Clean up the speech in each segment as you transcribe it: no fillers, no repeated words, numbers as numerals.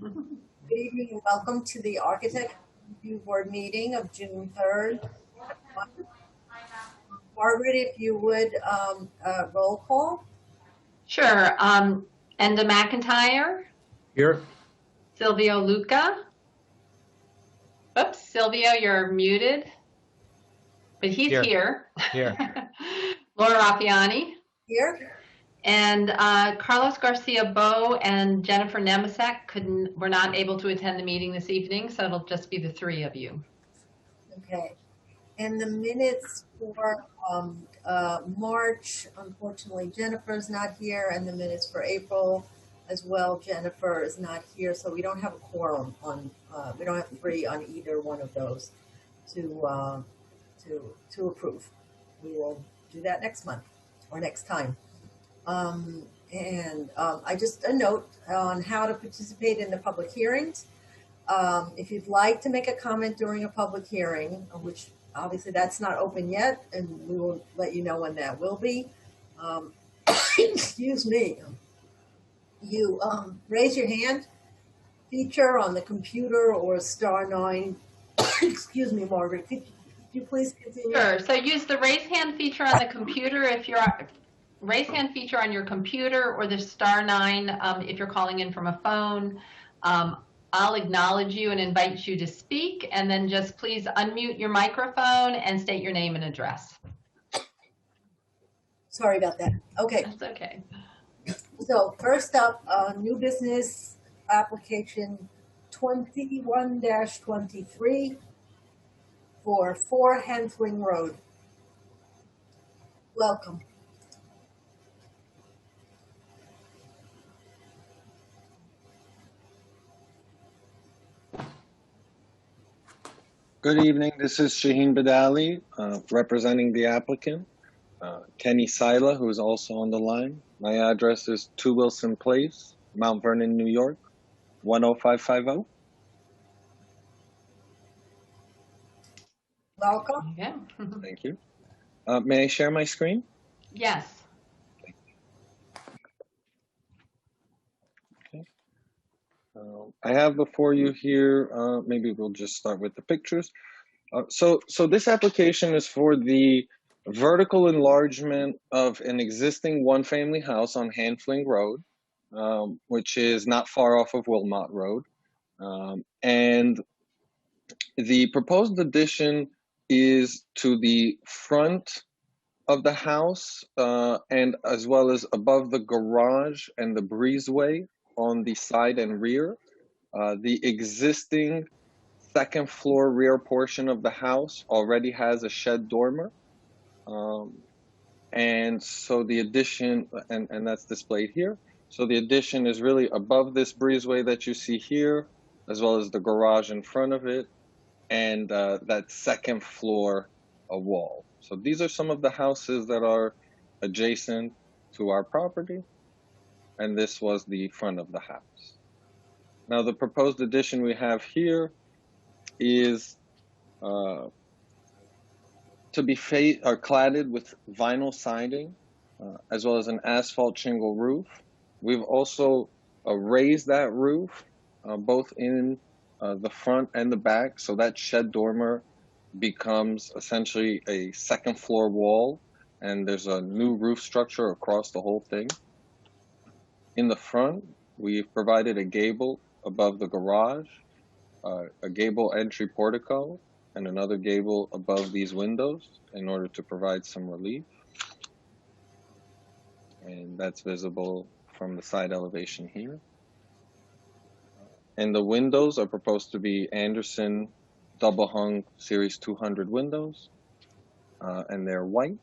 Good evening and welcome to the Architect Review Board meeting of June 3rd. Margaret, if you would, roll call. Sure. Enda McIntyre. Here. Silvio Luca. Oops, Silvio, you're muted. But he's here. Here. Laura Raffiani. Here. And Carlos Garcia Bo and Jennifer Nemesak were not able to attend the meeting this evening, so it'll just be the three of you. Okay. And the minutes for March, unfortunately, Jennifer's not here, and the minutes for April as well, Jennifer is not here, so we don't have a quorum on. We don't have three on either one of those to approve. We will do that next month or next time. I just a note on how to participate in the public hearings. If you'd like to make a comment during a public hearing, which obviously that's not open yet, and we will let you know when that will be. Excuse me. You raise your hand feature on the computer or *9. Excuse me, Margaret. Could you please continue? Sure. So use the raise hand feature on the computer if you're raise hand feature on your computer, or the *9 if you're calling in from a phone. I'll acknowledge you and invite you to speak, and then just please unmute your microphone and state your name and address. Sorry about that. Okay. That's okay. So first up, new business application 21-23 for 4 Hensling Road. Welcome. Good evening. This is Shaheen Badali, representing the applicant, Kenny Sila, who is also on the line. My address is 2 Wilson Place, Mount Vernon, New York, 10550. Welcome. Yeah. Thank you. May I share my screen? Yes. I have before you here, maybe we'll just start with the pictures. So this application is for the vertical enlargement of an existing one-family house on Hanfling Road, which is not far off of Wilmot Road. And the proposed addition is to the front of the house, and as well as above the garage and the breezeway on the side and rear. The existing second floor rear portion of the house already has a shed dormer. And so the addition, and that's displayed here. So the addition is really above this breezeway that you see here, as well as the garage in front of it, and that second floor wall. So these are some of the houses that are adjacent to our property, and this was the front of the house. Now the proposed addition we have here is to be cladded with vinyl siding, as well as an asphalt shingle roof. We've also raised that roof, both in the front and the back, so that shed dormer becomes essentially a second floor wall, and there's a new roof structure across the whole thing. In the front, we've provided a gable above the garage, a gable entry portico, and another gable above these windows in order to provide some relief. And that's visible from the side elevation here. And the windows are proposed to be Anderson double hung series 200 windows, and they're white.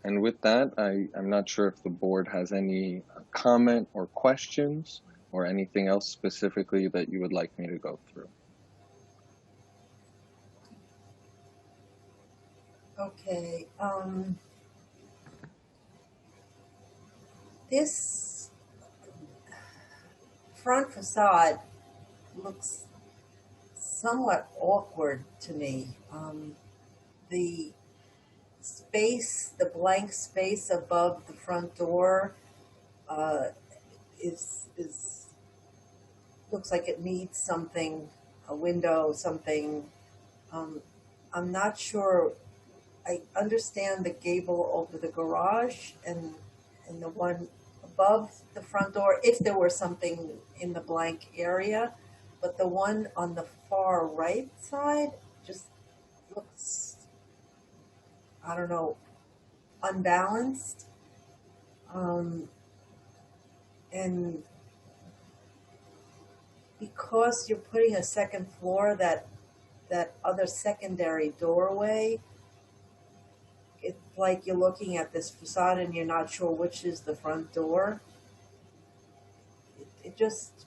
And with that, I'm not sure if the board has any comment or questions or anything else specifically that you would like me to go through. Okay. This front facade looks somewhat awkward to me. The space, the blank space above the front door, is looks like it needs something, a window, something. Um, I'm not sure. I understand the gable over the garage and the one above the front door, if there were something in the blank area, but the one on the far right side just looks, I don't know, unbalanced. Um, and because you're putting a second floor, that other secondary doorway, it's like you're looking at this facade and you're not sure which is the front door. It just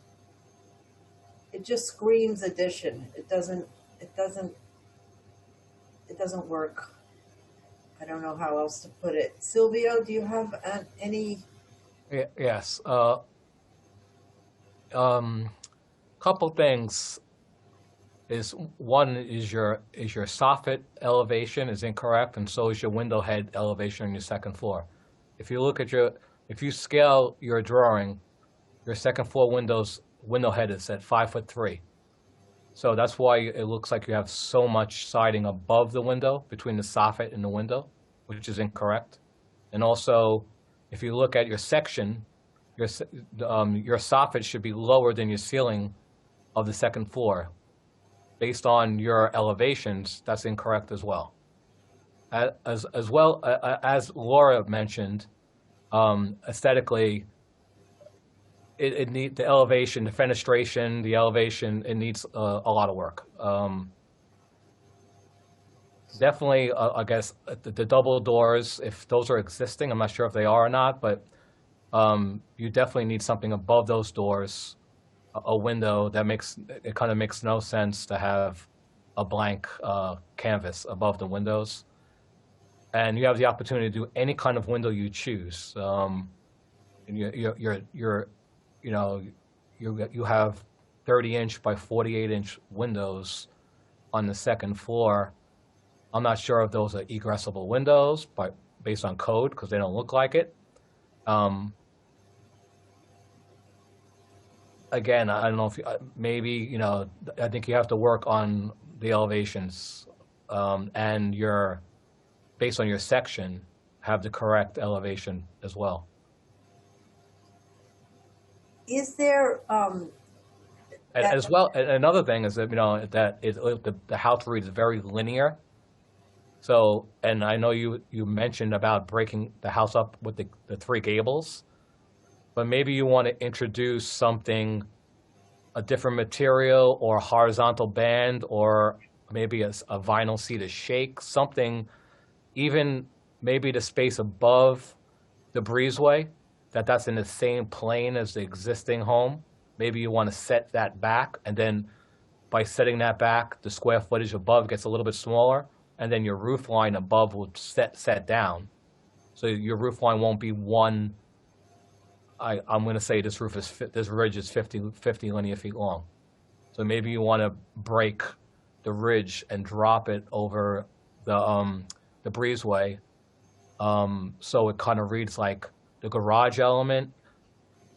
screams addition. It doesn't it doesn't work. I don't know how else to put it. Silvio, do you have any? Yes. Couple things is one is your soffit elevation is incorrect, and so is your window head elevation on your second floor. If you look at if you scale your drawing, your second floor window head is at 5'3". So that's why it looks like you have so much siding above the window between the soffit and the window, which is incorrect. And also, if you look at your section, your soffit should be lower than your ceiling of the second floor. Based on your elevations, that's incorrect as well. As well as Laura mentioned, aesthetically, it needs the elevation, the fenestration, the elevation. It needs a lot of work. Definitely, I guess the double doors, if those are existing, I'm not sure if they are or not, but you definitely need something above those doors, a window that it kind of makes no sense to have a blank canvas above the windows. And you have the opportunity to do any kind of window you choose. And you have 30-inch by 48-inch windows on the second floor. I'm not sure if those are egressable windows, but based on code, because they don't look like it. Again, I don't know if maybe, I think you have to work on the elevations and based on your section, have the correct elevation as well. Is there As well, another thing is that the house reads very linear. So, and I know you mentioned about breaking the house up with the three gables, but maybe you want to introduce a different material or horizontal band, or maybe a vinyl seat to shake, something, even maybe the space above the breezeway, that's in the same plane as the existing home. Maybe you want to set that back, and then by setting that back, the square footage above gets a little bit smaller, and then your roof line above will set down. So your roof line won't be one. I'm going to say this ridge is 50 linear feet long. So maybe you want to break the ridge and drop it over the breezeway, so it kind of reads like the garage element,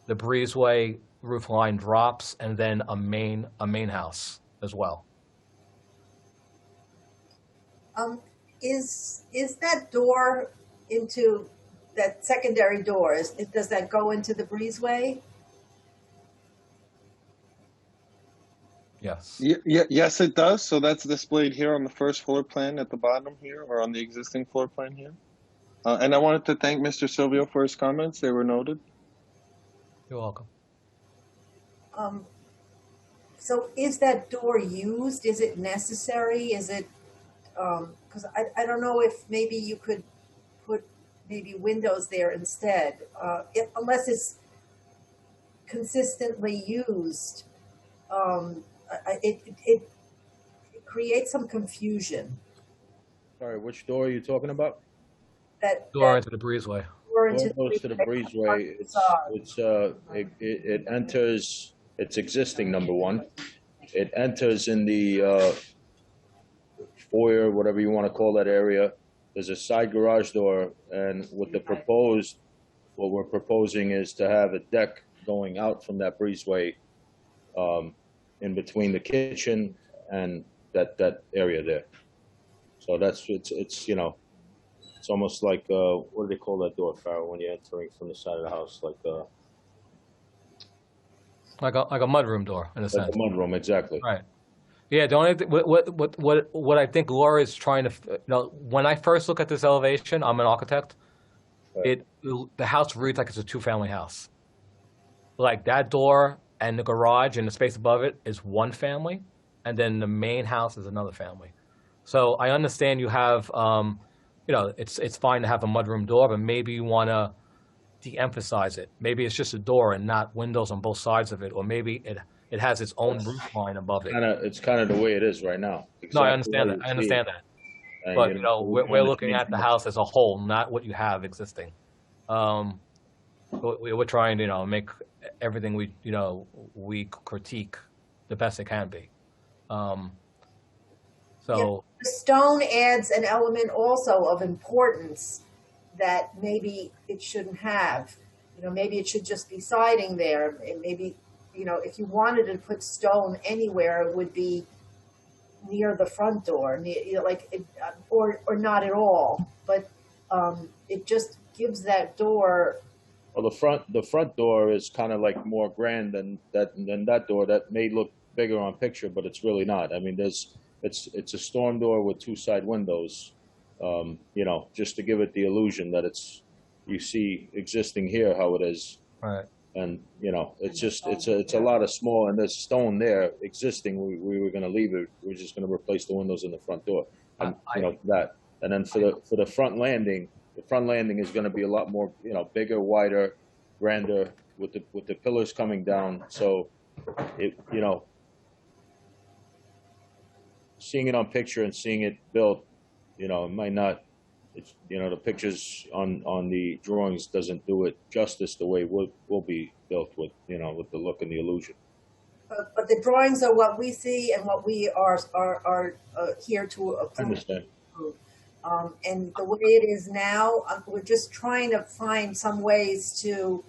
the breezeway roof line drops, and then a main house as well. Is that door into that secondary door? Does that go into the breezeway? Yes. Yes, it does. So that's displayed here on the first floor plan at the bottom here, or on the existing floor plan here. And I wanted to thank Mr. Silvio for his comments. They were noted. You're welcome. So is that door used? Is it necessary? Is it, because I don't know if maybe you could put maybe windows there instead, unless it's consistently used. It creates some confusion. Sorry, which door are you talking about? Door into the breezeway. Door goes to the breezeway. It enters. It's existing, number one. It enters in the foyer, whatever you want to call that area. There's a side garage door, and what we're proposing is to have a deck going out from that breezeway, in between the kitchen and that area there. So it's you know, it's almost like what do they call that door, Farrell, when you're entering from the side of the house, like like a mudroom door in a like sense. a mudroom, exactly. Right. Yeah. The only what I think Laura is trying to, when I first look at this elevation, I'm an architect. Right. The house reads like it's a two-family house. Like that door and the garage and the space above it is one family, and then the main house is another family. So I understand you have, it's fine to have a mudroom door, but maybe you want to de-emphasize it. Maybe it's just a door and not windows on both sides of it, or maybe it has its own roof line above it. It's kind of the way it is right now. No, I Exactly understand how that. you I see understand it. that. And, But you know, we're looking at the house as a whole, not what you have existing. We're trying to make everything we critique the best it can be. So The stone adds an element also of importance that maybe it shouldn't have. Maybe it should just be siding there. Maybe, if you wanted to put stone anywhere, it would be near the front door, or not at all. But it just gives that door. Well, the front door is kind of like more grand than that door. That may look bigger on picture, but it's really not. I mean, it's a storm door with two side windows, just to give it the illusion that you see existing here how it is. right. And it's a lot of small, and there's stone there existing. We were going to leave it. We were just going to replace the windows in the front door, and that. And then for the front landing is going to be a lot more, bigger, wider, grander, with the pillars coming down. So seeing it on picture and seeing it built, it might not. It's the pictures on the drawings doesn't do it justice the way it will be built with with the look and the illusion. But the drawings are what we see and what we are here to approve. I understand. And the way it is now, we're just trying to find some ways to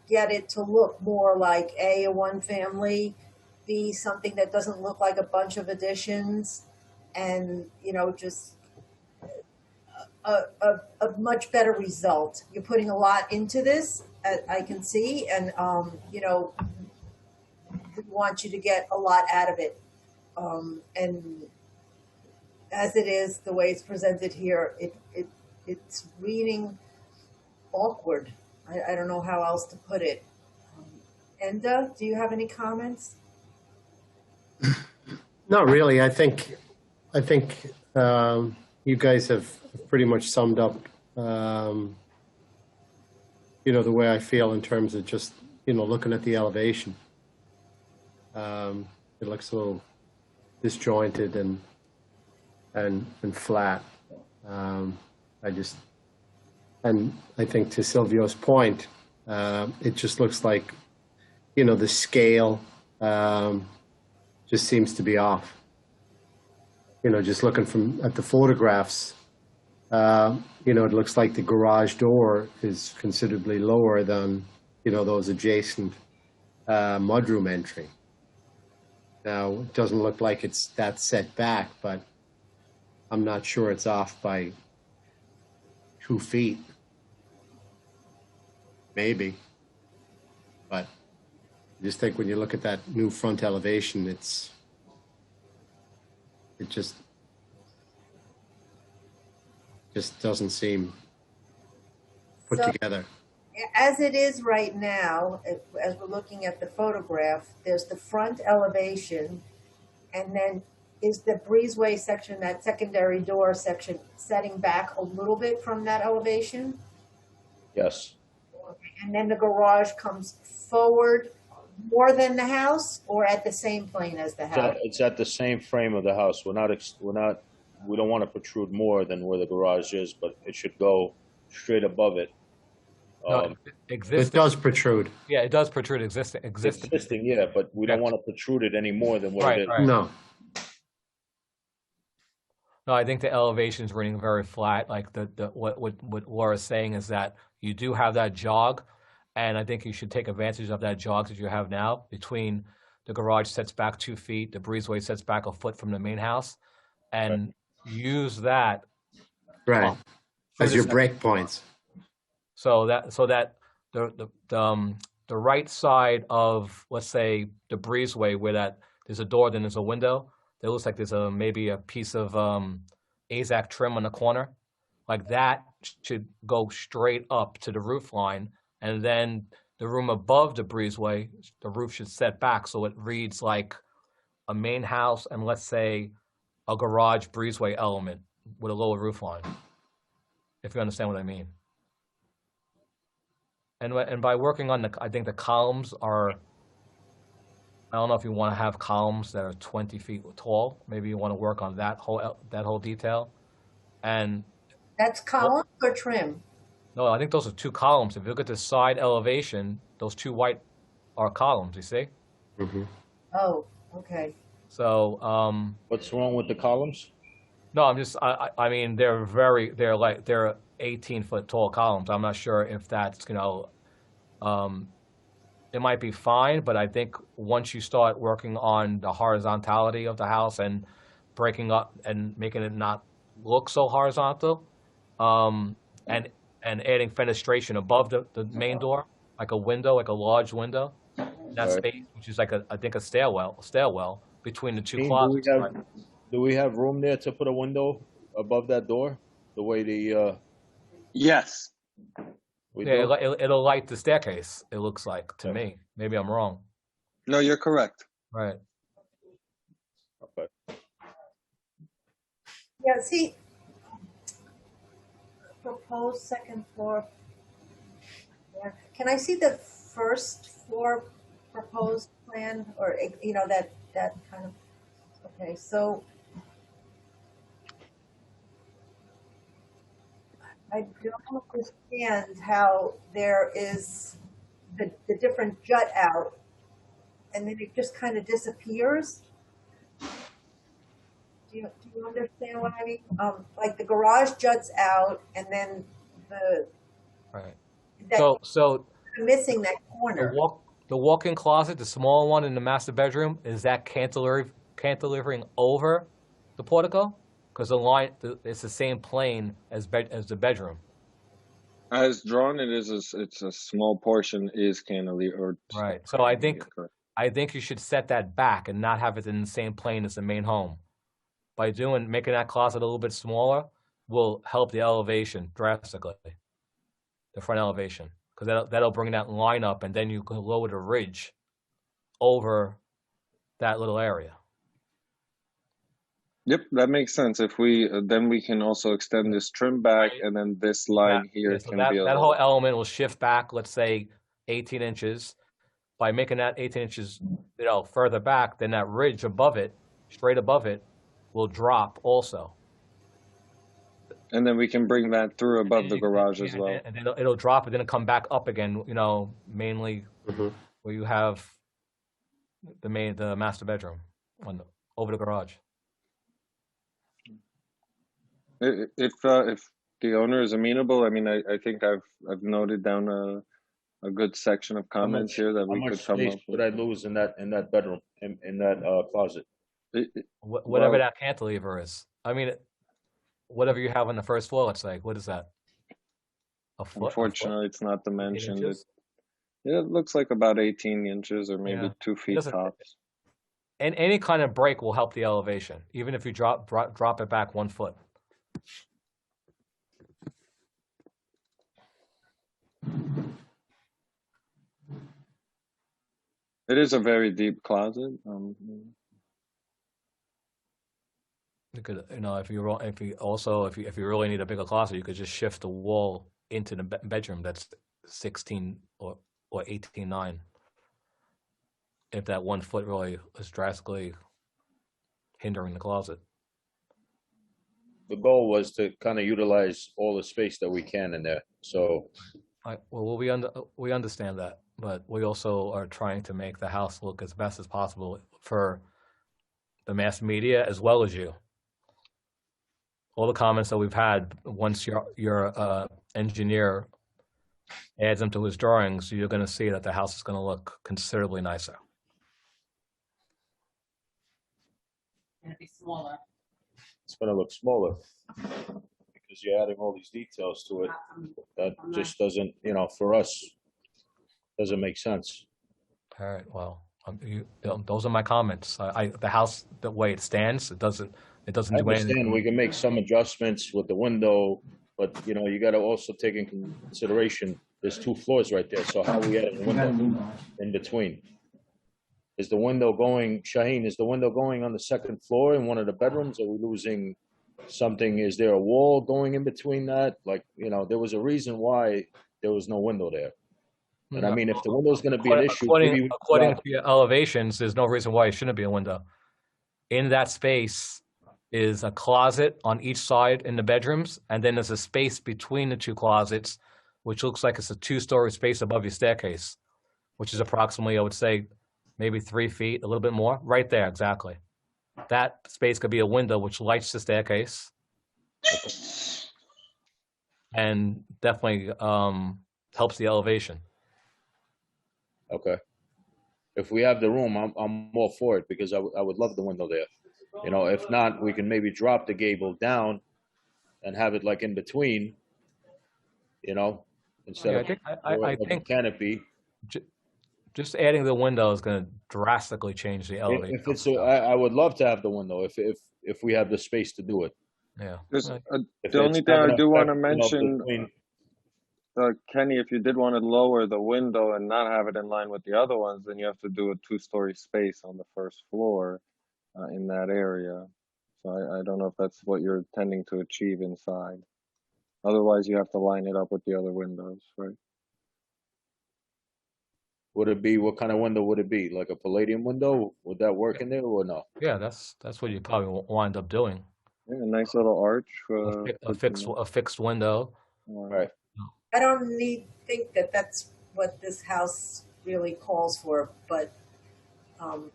get it to look more like a one family, B, something that doesn't look like a bunch of additions, and just a much better result. You're putting a lot into this, I can see, and we want you to get a lot out of it. And as it is, the way it's presented here, it's reading awkward. I don't know how else to put it. Enda, do you have any comments? Not really. I think you guys have pretty much summed up, the way I feel in terms of just, looking at the elevation. It looks a little disjointed and flat. I think to Silvio's point, it just looks like, the scale just seems to be off. Just looking at the photographs, it looks like the garage door is considerably lower than, those adjacent mudroom entry. Now, it doesn't look like it's that set back, but I'm not sure it's off by 2 feet. Maybe. But I just think when you look at that new front elevation, it just doesn't seem put together. As it is right now, as we're looking at the photograph, there's the front elevation, and then is the breezeway section, that secondary door section, setting back a little bit from that elevation? Yes. And then the garage comes forward more than the house, or at the same plane as the house? It's at the same frame of the house. We don't want to protrude more than where the garage is, but it should go straight above it. It does protrude. Yeah, it does protrude existing. Yeah, but we don't want to protrude it any more than what it is. Right. No. No, I think the elevation is reading very flat. Like what Laura's saying is that you do have that jog, And I think you should take advantage of that jog that you have now between the garage sets back 2 feet, the breezeway sets back a foot from the main house, and use that Right. through As the your second break floor. points. So that the right side of, let's say, the breezeway where that there's a door, then there's a window. There looks like there's maybe a piece of AZAC trim on the corner, like that should go straight up to the roof line, and then the room above the breezeway, the roof should set back so it reads like a main house and, let's say, a garage breezeway element with a lower roof line, if you understand what I mean. And by working on I think the columns are, I don't know if you want to have columns that are 20 feet tall. Maybe you want to work on that whole detail. And That's columns or trim? no, I think those are 2 columns. If you look at the side elevation, those 2 white are columns, you see? Mm-hmm. Oh, okay. So, What's wrong with the columns? no, I mean, they're 18-foot tall columns. I'm not sure if that's, it might be fine, but I think once you start working on the horizontality of the house and breaking up and making it not look so horizontal, and adding fenestration above the main door, like a window, like a large window, that Right. space, which is like I think a stairwell between the 2 Dean, closets. Right? do we have room there to put a window above that door? The way Yes. we Yeah, do? it'll light the staircase, it looks like to me. Maybe I'm wrong. No, you're correct. Right. Okay. Yeah, see, proposed second floor. Yeah. Can I see the first floor proposed plan, or, that kind of, okay, so I don't understand how there is the different jut out and then it just kind of disappears. Do you understand what I mean? Like the garage juts out and then Right. that So missing that the corner. walk-in closet, the small one in the master bedroom, is that cantilevering over the portico? Because it's the same plane as the bedroom. As drawn, it's a small portion is cantilever. Right. So I think Correct. you should set that back and not have it in the same plane as the main home. By making that closet a little bit smaller will help the elevation drastically, the front elevation, because that'll bring that line up, and then you can lower the ridge over that little area. Yep, that makes sense. If we then we can also extend this trim back, and then this line here So can that be a whole little. element will shift back, let's say, 18 inches. By making that 18 inches, further back, then that ridge above it, straight above it, will drop also. And then we can bring that through above the garage as well. And then it'll drop, and then it'll come back up again. Mainly where you have the master bedroom over the garage. If the owner is amenable, I mean, I think I've noted down a good section of comments here that we could come How much up space would with. I lose in that bedroom, in that closet? Whatever Well, that cantilever is. I mean, whatever you have on the first floor, it's like, what is that? A foot? unfortunately, it's not 8 dimensioned. inches? It looks like about 18 inches or maybe Yeah. 2 feet doesn't- tops. And any kind of break will help the elevation, even if you drop it back 1 foot. It is a very deep closet. You could, if you really need a bigger closet, you could just shift the wall into the bedroom that's 16 or 18.9. If that 1 foot really is drastically hindering the closet. The goal was to kind of utilize all the space that we can in there. So We understand that, but we also are trying to make the house look as best as possible for the mass media as well as you. All the comments that we've had, once your engineer adds them to his drawings, you're going to see that the house is going to look considerably nicer. Gonna be smaller. It's gonna look smaller because you're adding all these details to it. That just doesn't, for us, doesn't make sense. All right. Well, those are my comments. The house, the way it stands, it doesn't I do understand anything. we can make some adjustments with the window, but you got to also take in consideration, there's 2 floors right there. So how are we adding a window in between? Is the window going, Shaheen, is the window going on the 2nd floor in one of the bedrooms? Are we losing something? Is there a wall going in between that? Like, there was a reason why there was no window there. And I mean, if the window's going to be an issue, according to your elevations, there's no reason why it shouldn't be a window. In that space is a closet on each side in the bedrooms, and then there's a space between the 2 closets, which looks like it's a 2-story space above your staircase, which is approximately, I would say, maybe 3 feet, a little bit more. Right there, exactly. That space could be a window which lights the staircase, and definitely helps the elevation. Okay. If we have the room, I'm all for it because I would love the window there. If not, we can maybe drop the gable down and have it like in between, instead of I a think canopy. just adding the window is going to drastically change the elevation. If it's, I would love to have the window if we have the space to do it. Yeah. The only thing I do want to mention, Kenny, if you did want to lower the window and not have it in line with the other ones, then you have to do a 2-story space on the 1st floor in that area. So I don't know if that's what you're intending to achieve inside. Otherwise, you have to line it up with the other windows, right? Would it be, what kind of window would it be? Like a Palladium window? Would that work in there or no? Yeah, that's what you probably wind up doing. Yeah, a nice little arch. A fixed window. Right. I don't think that that's what this house really calls for, but Well,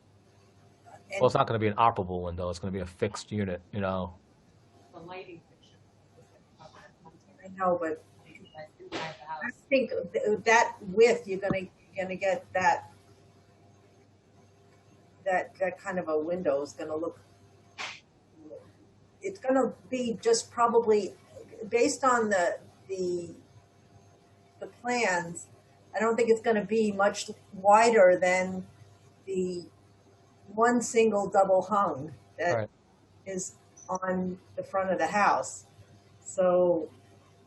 it's not going to be an operable window. It's going to be a fixed unit, The lighting fixture. I know, but Inside the house. I think that width you're gonna get that kind of a window is gonna look. It's gonna be just probably based on the plans. I don't think it's gonna be much wider than the one single double hung that is on the front of the house. So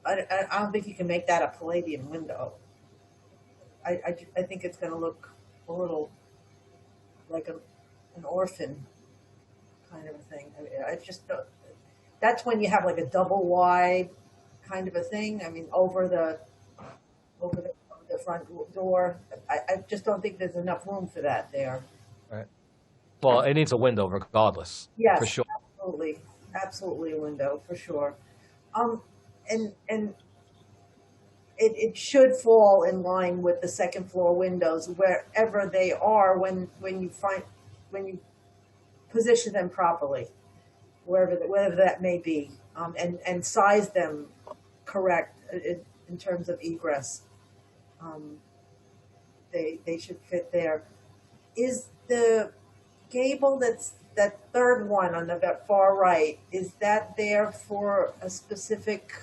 I don't think you can make that a Palladium window. I think it's going to look a little like an orphan kind of a thing. I just don't, that's when you have like a double wide kind of a thing. I mean, over the front door. I just don't think there's enough room for that there. Right. Well, it needs a window regardless. Yes, for sure. Absolutely a window for sure. And it should fall in line with the 2nd floor windows wherever they are when you position them properly, wherever that may be, and size them correct in terms of egress. They should fit there. Is the gable that 3rd one on the far right, is that there for a specific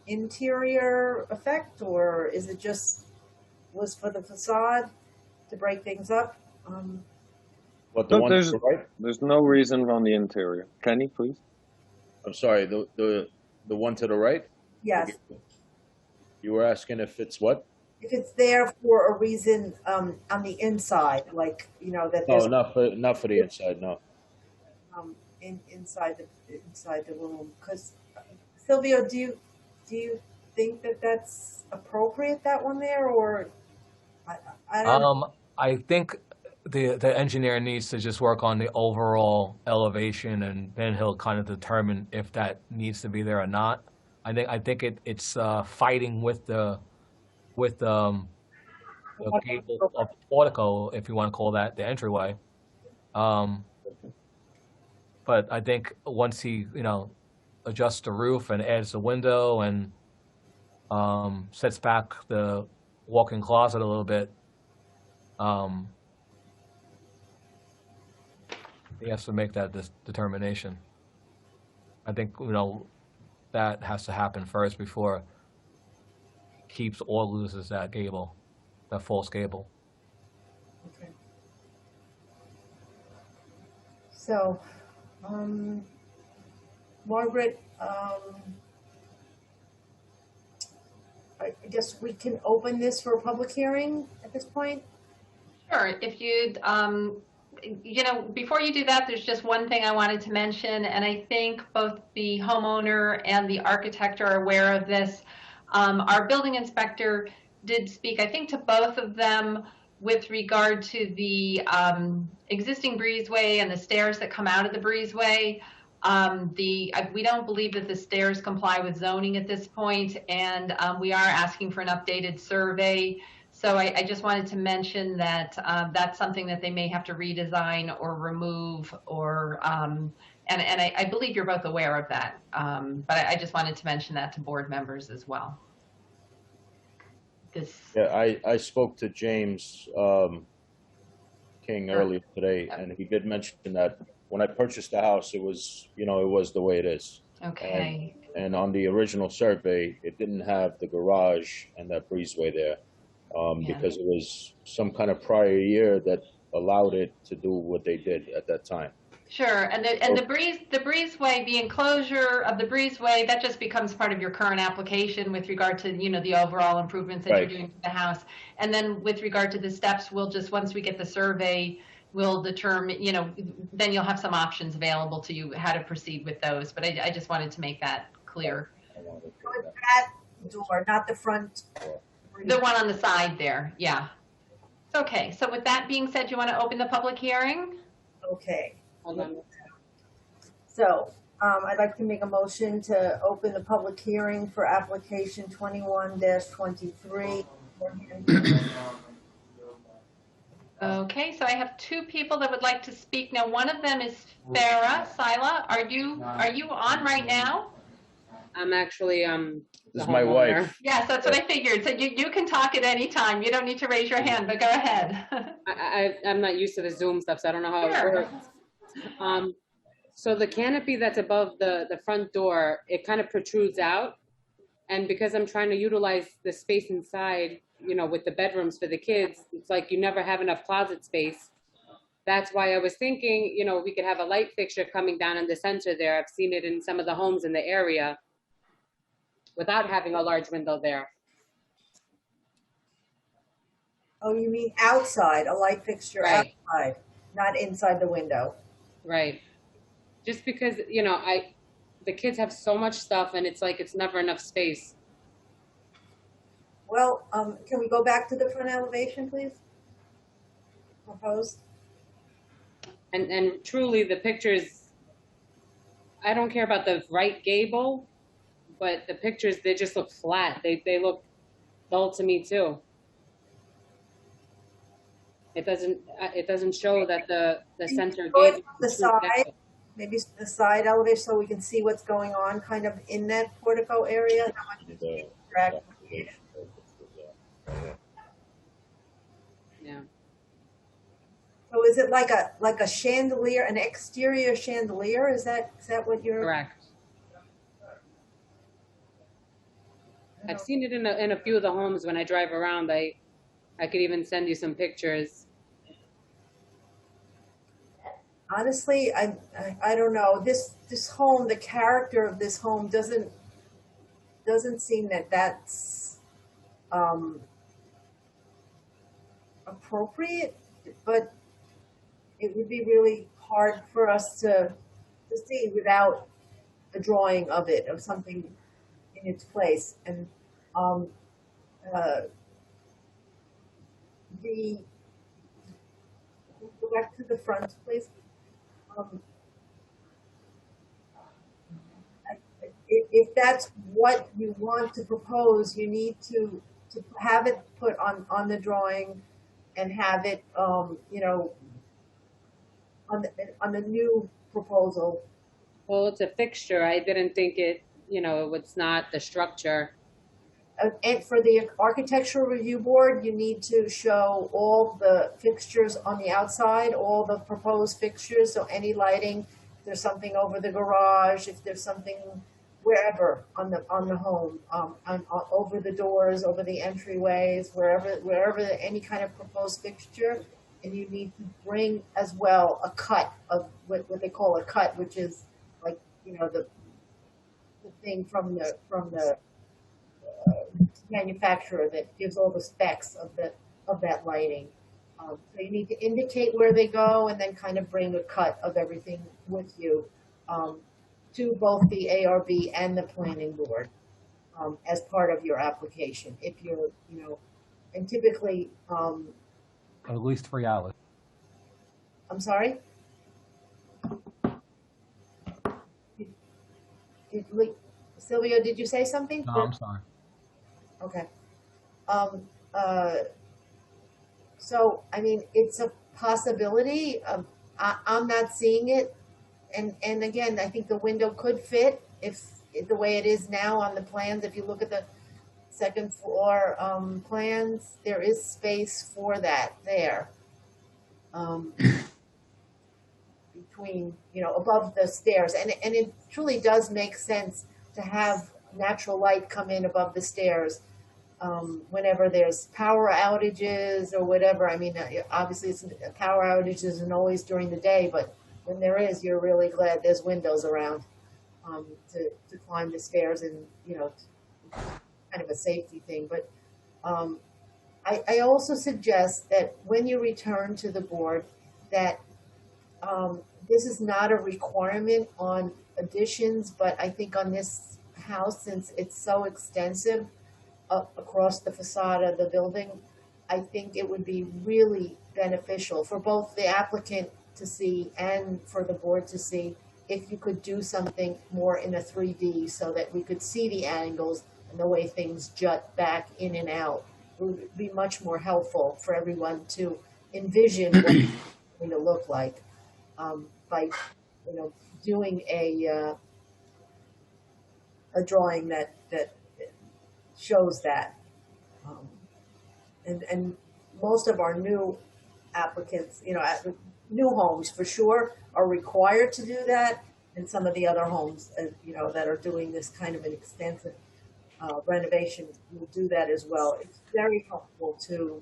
interior effect, or is it just was for the facade to break things up? What, the one to the right? There's no reason on the interior. Kenny, please. I'm sorry, the one to the right? Yes. You were asking if it's what? If it's there for a reason on the inside, like that. No, not for the inside. No. Inside the room, because Silvio, do you think that that's appropriate, that one there, or I don't know. I think the engineer needs to just work on the overall elevation, and then he'll kind of determine if that needs to be there or not. I think it's fighting with the gable of portico, if you want to call that the entryway. But I think once he adjusts the roof and adds the window and sets back the walk-in closet a little bit, he has to make that determination. I think, that has to happen first before he keeps or loses that gable, that false gable. Okay. So, Margaret, I guess we can open this for a public hearing at this point? Sure. If you'd, before you do that, there's just one thing I wanted to mention, and I think both the homeowner and the architect are aware of this. Our building inspector did speak, I think, to both of them with regard to the existing breezeway and the stairs that come out of the breezeway. We don't believe that the stairs comply with zoning at this point, and we are asking for an updated survey. So I just wanted to mention that that's something that they may have to redesign or remove, or and I believe you're both aware of that. But I just wanted to mention that to board members as well. Yeah, I spoke to James King earlier today, and he did mention that when I purchased the house, it was, it was the way it is. Okay. And on the original survey, it didn't have the garage and that breezeway there, because it was some kind of prior year that allowed it to do what they did at that time. Sure, and the breezeway, the enclosure of the breezeway, that just becomes part of your current application with regard to the overall improvements that you're doing to the house. And then with regard to the steps, we'll just, once we get the survey, we'll determine, then you'll have some options available to you how to proceed with those. But I just wanted to make that clear. That door, not the front. The one on the side there, yeah. Okay, so with that being said, you want to open the public hearing? Okay. Hold on. So, I'd like to make a motion to open the public hearing for application 21-23. Okay, so I have two people that would like to speak. Now, one of them is Farah. Sila, are you on right now? I'm actually This is my wife. Yes, that's what I figured. So you can talk at any time. You don't need to raise your hand, but go ahead. I'm not used to the Zoom stuff, so I don't know how it works. So the canopy that's above the front door, it kind of protrudes out. And because I'm trying to utilize the space inside, with the bedrooms for the kids, it's like you never have enough closet space. That's why I was thinking, we could have a light fixture coming down in the center there. I've seen it in some of the homes in the area without having a large window there. Oh, you mean outside, a light fixture Right. outside, not inside the window? Right. Just because, the kids have so much stuff and it's like it's never enough space. Well, can we go back to the front elevation, please? Proposed? And truly the pictures, I don't care about the right gable, but the pictures, they just look flat. They look dull to me too. It doesn't show that the center Go gable. to the side, maybe the side elevation, so we can see what's going on kind of in that portico area. Yeah. So is it like a chandelier, an exterior chandelier? Is that what you're? Correct. I've seen it in a few of the homes when I drive around. I could even send you some pictures. Honestly, I don't know. This home, the character of this home doesn't seem that's appropriate, but it would be really hard for us to see without a drawing of it, of something in its place. And go back to the front, please. If that's what you want to propose, you need to have it put on the drawing and have it, on the new proposal. Well, it's a fixture. I didn't think it, it's not the structure. And for the architectural review board, you need to show all the fixtures on the outside, all the proposed fixtures, so any lighting, if there's something over the garage, if there's something wherever on the home, over the doors, over the entryways, wherever any kind of proposed fixture, and you need to bring as well a cut of what they call a cut, which is like, you know, the thing from the manufacturer that gives all the specs of that lighting. So you need to indicate where they go and then kind of bring a cut of everything with you to both the ARB and the planning board as part of your application. If you're, you know, and typically, At least 3 hours. I'm sorry? Sylvia, did you say something? No, I'm sorry. Okay. So, I mean, it's a possibility. I'm not seeing it. And again, I think the window could fit if the way it is now on the plans. If you look at the second floor plans, there is space for that there. Between, you know, above the stairs. And it truly does make sense to have natural light come in above the stairs whenever there's power outages or whatever. I mean, obviously a power outage isn't always during the day, but when there is, you're really glad there's windows around to climb the stairs, and, you know, kind of a safety thing. But I also suggest that when you return to the board, that this is not a requirement on additions, but I think on this house, since it's so extensive across the facade of the building, I think it would be really beneficial for both the applicant to see and for the board to see if you could do something more in a 3D so that we could see the angles and the way things jut back in and out. It would be much more helpful for everyone to envision what it's going to look like by, you know, doing a drawing that shows that. And most of our new applicants, you know, new homes for sure are required to do that, and some of the other homes, you know, that are doing this kind of an extensive renovation will do that as well. It's very helpful to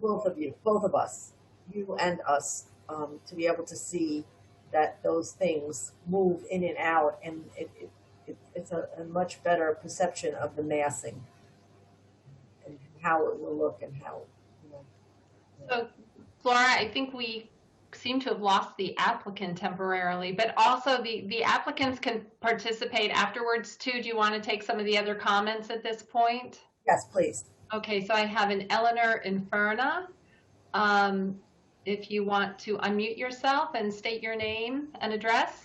both of you, both of us, you and us, to be able to see that those things move in and out, and it's a much better perception of the massing and how it will look and how, you know. So, Flora, I think we seem to have lost the applicant temporarily, but also the applicants can participate afterwards too. Do you want to take some of the other comments at this point? Yes, please. Okay, so I have an Eleanor Inferna. If you want to unmute yourself and state your name and address.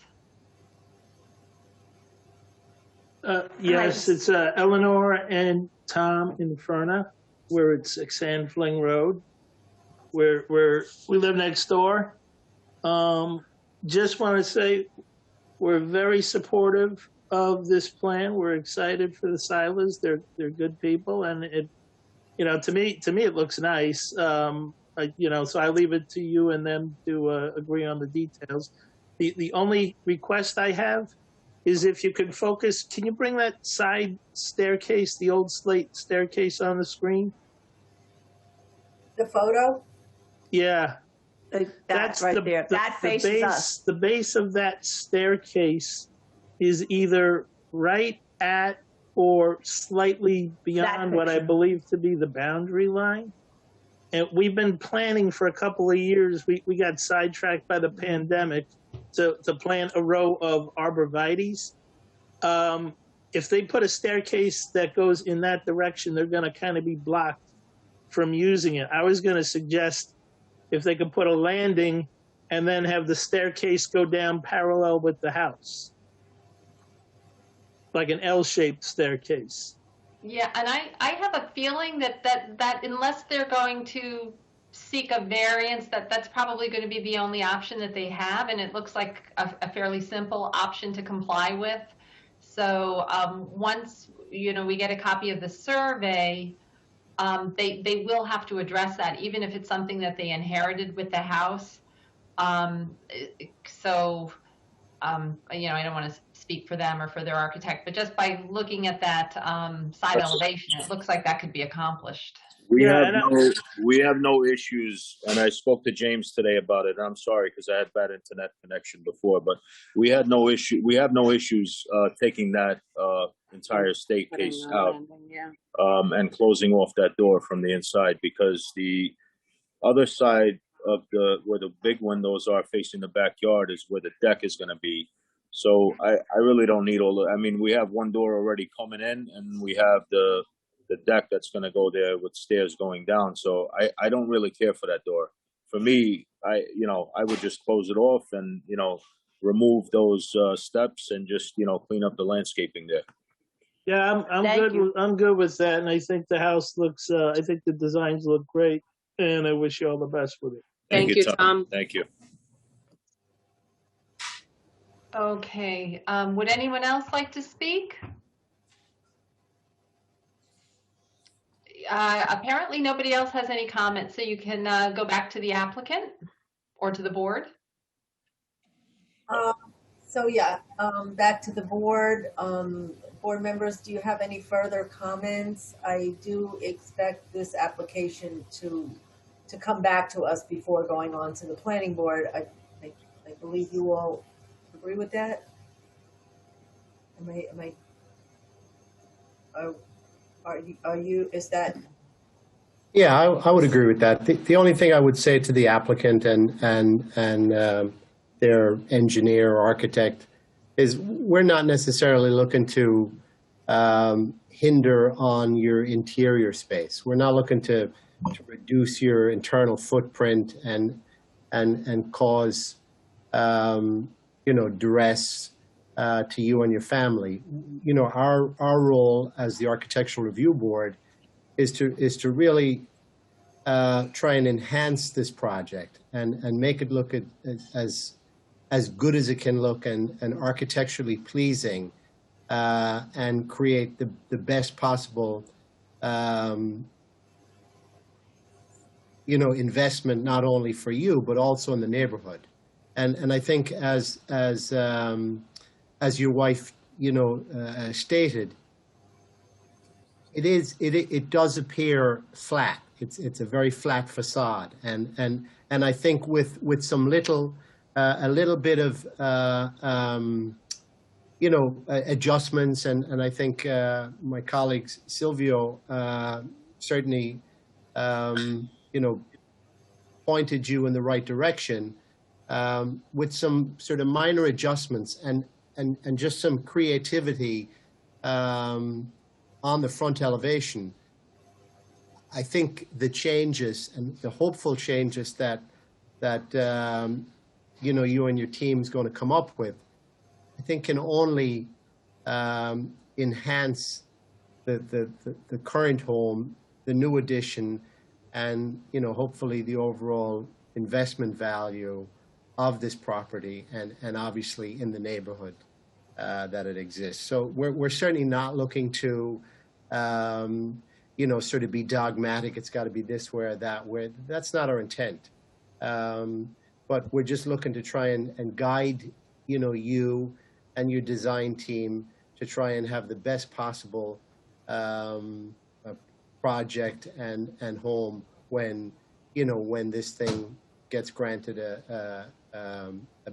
Yes, it's Eleanor and Tom Inferna. We're at 6 Sandfling Road. We live next door. Just want to say we're very supportive of this plan. We're excited for the Silers. They're good people, and it, you know, to me it looks nice. You know, so I leave it to you and them to agree on the details. The only request I have is if you could focus. Can you bring that side staircase, the old slate staircase, on the screen? The photo? Yeah. That's right there. That faces us. The base of that staircase is either right at or slightly beyond what I believe to be the boundary line. And we've been planning for a couple of years. We got sidetracked by the pandemic to plant a row of arborvitaes. If they put a staircase that goes in that direction, they're going to kind of be blocked from using it. I was going to suggest if they could put a landing and then have the staircase go down parallel with the house, like an L-shaped staircase. Yeah, and I have a feeling that unless they're going to seek a variance, that's probably going to be the only option that they have, and it looks like a fairly simple option to comply with. So once we get a copy of the survey, they will have to address that, even if it's something that they inherited with the house. So, I don't want to speak for them or for their architect, but just by looking at that side elevation, it looks like that could be accomplished. We have no issues, and I spoke to James today about it. I'm sorry because I had bad internet connection before, but we had no issue. We have no issues taking that entire staircase out and closing off that door from the inside, because the other side of where the big windows are facing the backyard is where the deck is going to be. So I really don't need I mean, we have one door already coming in, and we have the deck that's going to go there with stairs going down. So I don't really care for that door. For me, I would just close it off and, remove those steps and just, clean up the landscaping there. Yeah, I'm good with that. And I think the house looks, I think the designs look great, and I wish you all the best with it. Thank you, Tom. Thank you. Okay, would anyone else like to speak? Apparently nobody else has any comments, so you can go back to the applicant or to the board. Back to the board. Board members, do you have any further comments? I do expect this application to come back to us before going on to the planning board. I believe you all agree with that? Are you, is that? Yeah, I would agree with that. The only thing I would say to the applicant and their engineer or architect is we're not necessarily looking to hinder on your interior space. We're not looking to reduce your internal footprint and cause duress to you and your family. Our role as the Architectural Review Board is to really try and enhance this project and make it look as good as it can look and architecturally pleasing, and create the best possible investment, not only for you but also in the neighborhood. And I think as your wife stated, it does appear flat. It's a very flat facade, and I think with some a little bit of adjustments, and I think my colleague Silvio certainly pointed you in the right direction, with some sort of minor adjustments and just some creativity on the front elevation. I think the changes and the hopeful changes that you and your team's going to come up with, I think can only enhance the current home, the new addition, and hopefully the overall investment value of this property and obviously in the neighborhood that it exists. So we're certainly not looking to sort of be dogmatic. It's got to be this way or that way. That's not our intent. But we're just looking to try and guide you and your design team to try and have the best possible project and home when this thing gets granted a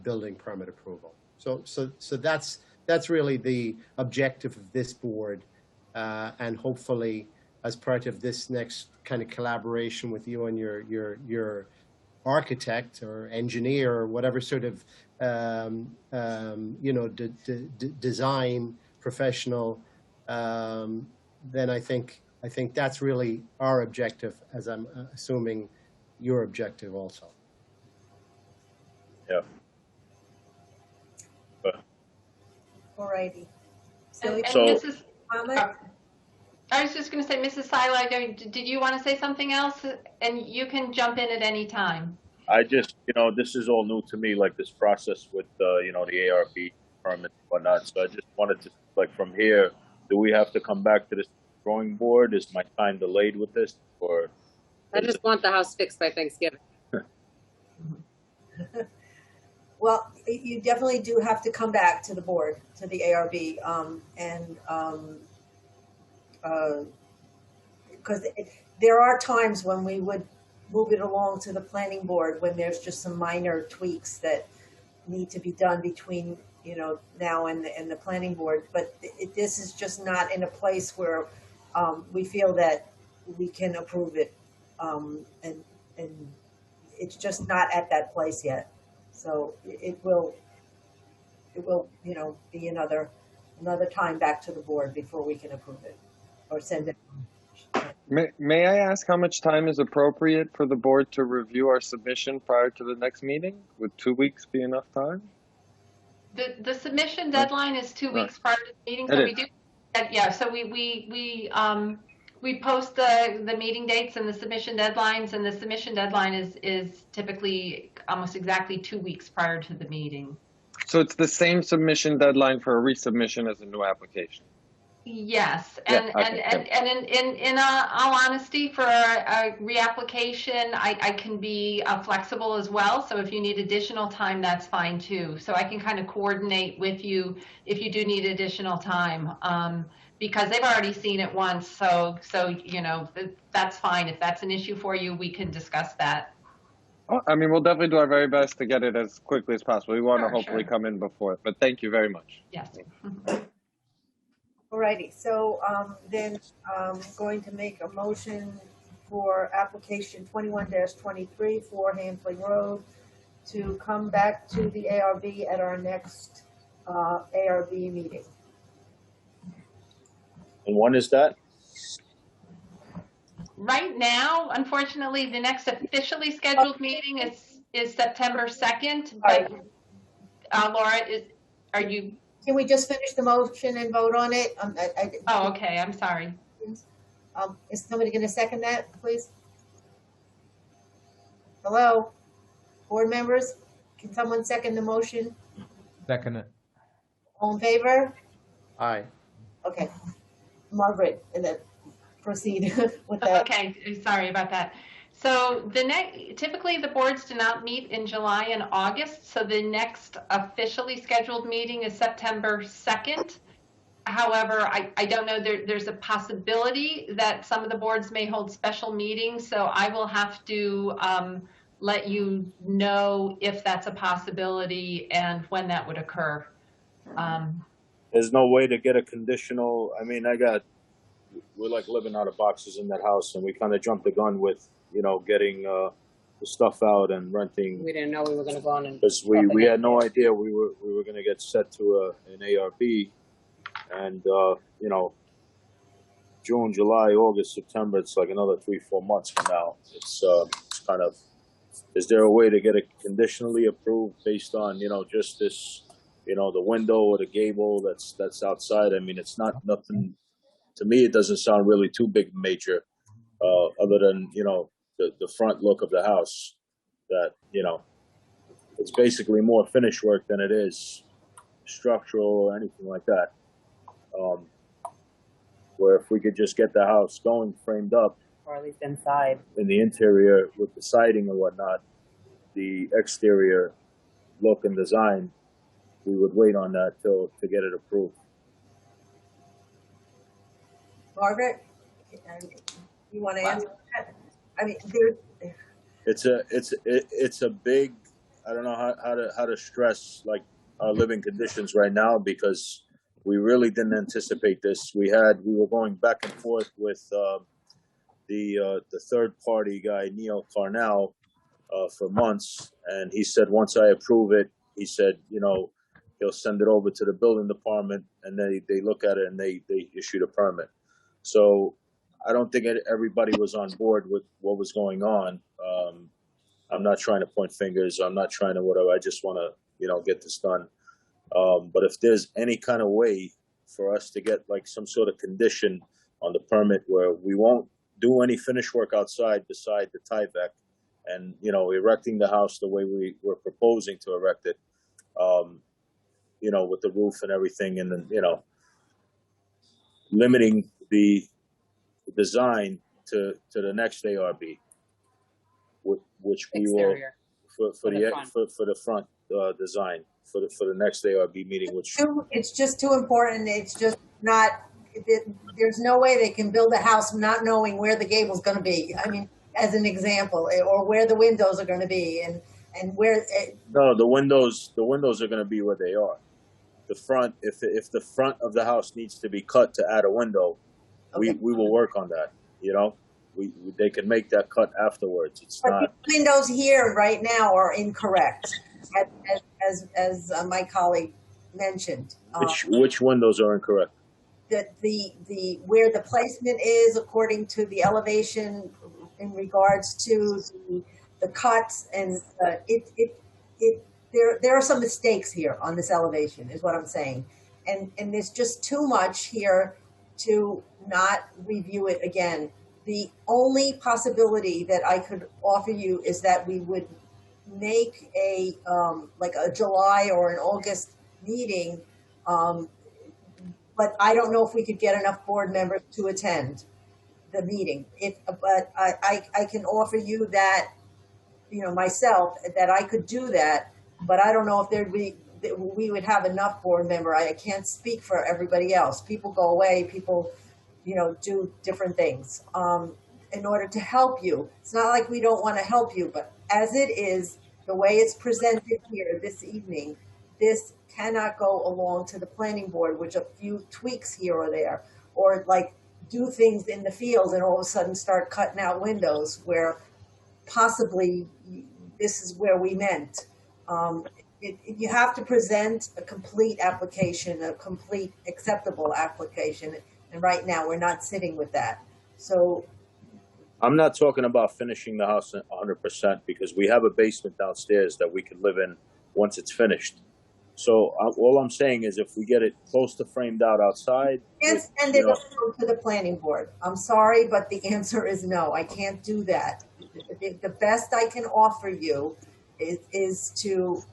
building permit approval. So that's really the objective of this board, and hopefully as part of this next kind of collaboration with you and your architect or engineer or whatever sort of design professional, then I think that's really our objective, as I'm assuming your objective also. Yeah. All righty. And So, Mrs. I was just going to say, Mrs. Silo, did you want to say something else? And you can jump in at any time. I just, this is all new to me, like this process with, the ARB permit and whatnot. So I just wanted to, from here, do we have to come back to the drawing board? Is my time delayed with this, or? I just want the house fixed by Thanksgiving. Well, you definitely do have to come back to the board, to the ARB, because there are times when we would move it along to the planning board when there's just some minor tweaks that need to be done between, now and the planning board. But this is just not in a place where we feel that we can approve it, and it's just not at that place yet. So it will, be another time back to the board before we can approve it or send it. May I ask how much time is appropriate for the board to review our submission prior to the next meeting? Would 2 weeks be enough time? The submission deadline is 2 weeks prior to the meeting, so we do. Yeah, so we post the meeting dates and the submission deadlines, and the submission deadline is typically almost exactly 2 weeks prior to the meeting. So it's the same submission deadline for a resubmission as a new application? Yes, and in all honesty, for a reapplication, I can be flexible as well. So if you need additional time, that's fine too. So I can kind of coordinate with you if you do need additional time, because they've already seen it once. So that's fine. If that's an issue for you, we can discuss that. Oh, I mean, we'll definitely do our very best to get it as quickly as possible. We want to hopefully come in before it, but thank you very much. Yes. Alrighty, so then I'm going to make a motion for application 21-23 for Handling Road to come back to the ARB at our next ARB meeting. And when is that? Right now, unfortunately, the next officially scheduled meeting is September 2nd. But Laura, are you? Can we just finish the motion and vote on it? Oh, okay. I'm sorry. Is somebody going to second that, please? Hello, board members? Can someone second the motion? Second it. All in favor? Aye. Okay. Margaret, and then proceed with that. Okay, sorry about that. So typically the boards do not meet in July and August, so the next officially scheduled meeting is September 2nd. However, I don't know, there's a possibility that some of the boards may hold special meetings, so I will have to let you know if that's a possibility and when that would occur. There's no way to get a conditional, I mean, we're like living out of boxes in that house, and we kind of jumped the gun with, getting the stuff out and renting. We didn't know we were going to go on and. Because we had no idea we were going to get set to an ARB, and June, July, August, September. It's like another 3-4 months from now. It's kind of. Is there a way to get it conditionally approved based on just this, the window or the gable that's outside? I mean, it's not nothing. To me, it doesn't sound really too big major, other than the front look of the house. That it's basically more finish work than it is structural or anything like that. Where if we could just get the house going, framed up, Or at least inside. in the interior with the siding and whatnot, the exterior look and design, we would wait on that to get it approved. Margaret, you want to answer that? I mean, It's a big. I don't know how to stress like our living conditions right now, because we really didn't anticipate this. We were going back and forth with the third party guy, Neil Carnell, for months, and he said once I approve it, he said he'll send it over to the building department, and they look at it and they issue the permit. So I don't think everybody was on board with what was going on. I'm not trying to point fingers. I'm not trying to whatever. I just want to, get this done. But if there's any kind of way for us to get like some sort of condition on the permit where we won't do any finish work outside beside the Tyvek, and, erecting the house the way we were proposing to erect it, with the roof and everything. And then, limiting the design to the next ARB, which we will Exterior. for the front. for the front design for the next ARB meeting, which It's just too important. It's just not, there's no way they can build a house not knowing where the gable's going to be. I mean, as an example, or where the windows are going to be, and where. no, the windows are going to be where they are. The front, if the front of the house needs to be cut to add a window, Okay. we will work on that. You know, they can make that cut afterwards. It's But not. the windows here right now are incorrect, as my colleague mentioned. Which windows are incorrect? That the where the placement is according to the elevation in regards to the cuts, and there are some mistakes here on this elevation, is what I'm saying, and there's just too much here to not review it again. The only possibility that I could offer you is that we would make a like a July or an August meeting, but I don't know if we could get enough board members to attend the meeting. But I can offer you that, myself, that I could do that, but I don't know if we would have enough board member. I can't speak for everybody else. People go away, people, do different things in order to help you. It's not like we don't want to help you, but as it is, the way it's presented here this evening, this cannot go along to the planning board, which a few tweaks here or there, or like do things in the fields and all of a sudden start cutting out windows where possibly this is where we meant. You have to present a complete application, a complete acceptable application. And right now we're not sitting with that. So I'm not talking about finishing the house 100% because we have a basement downstairs that we could live in once it's finished. So all I'm saying is if we get it close to framed out outside. And it will go to the planning board. I'm sorry, but the answer is no. I can't do that. The best I can offer you is to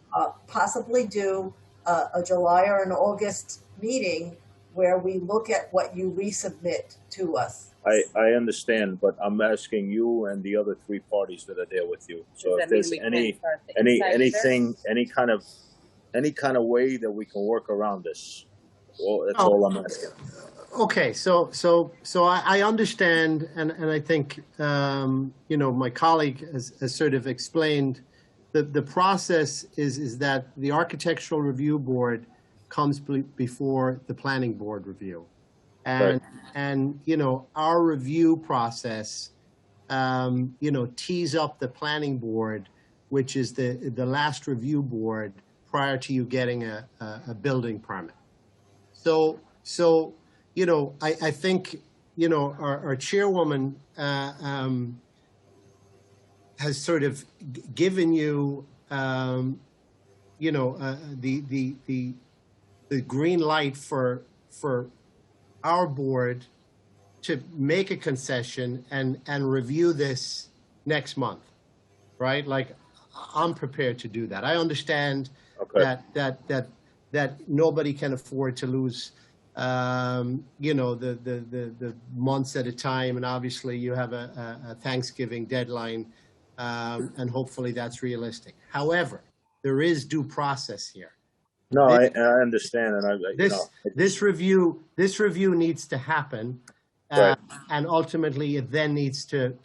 possibly do a July or an August meeting where we look at what you resubmit to us. I understand, but I'm asking you and the other three parties that are there with you. So if there's anything, any kind of way that we can work around this, well, that's all I'm asking. Okay, so I understand, and I think my colleague has sort of explained the process is that the Architectural Review Board comes before the Planning Board review, and our review process tees up the Planning Board, which is the last review board prior to you getting a building permit. So I think our chairwoman has sort of given you the green light for our board to make a concession and review this next month, right? Like, I'm prepared to do that. I understand that nobody can afford to lose the months at a time, and obviously you have a Thanksgiving deadline, and hopefully that's realistic. However, there is due process here. No, I understand, and this review needs to happen, right. And ultimately it then needs to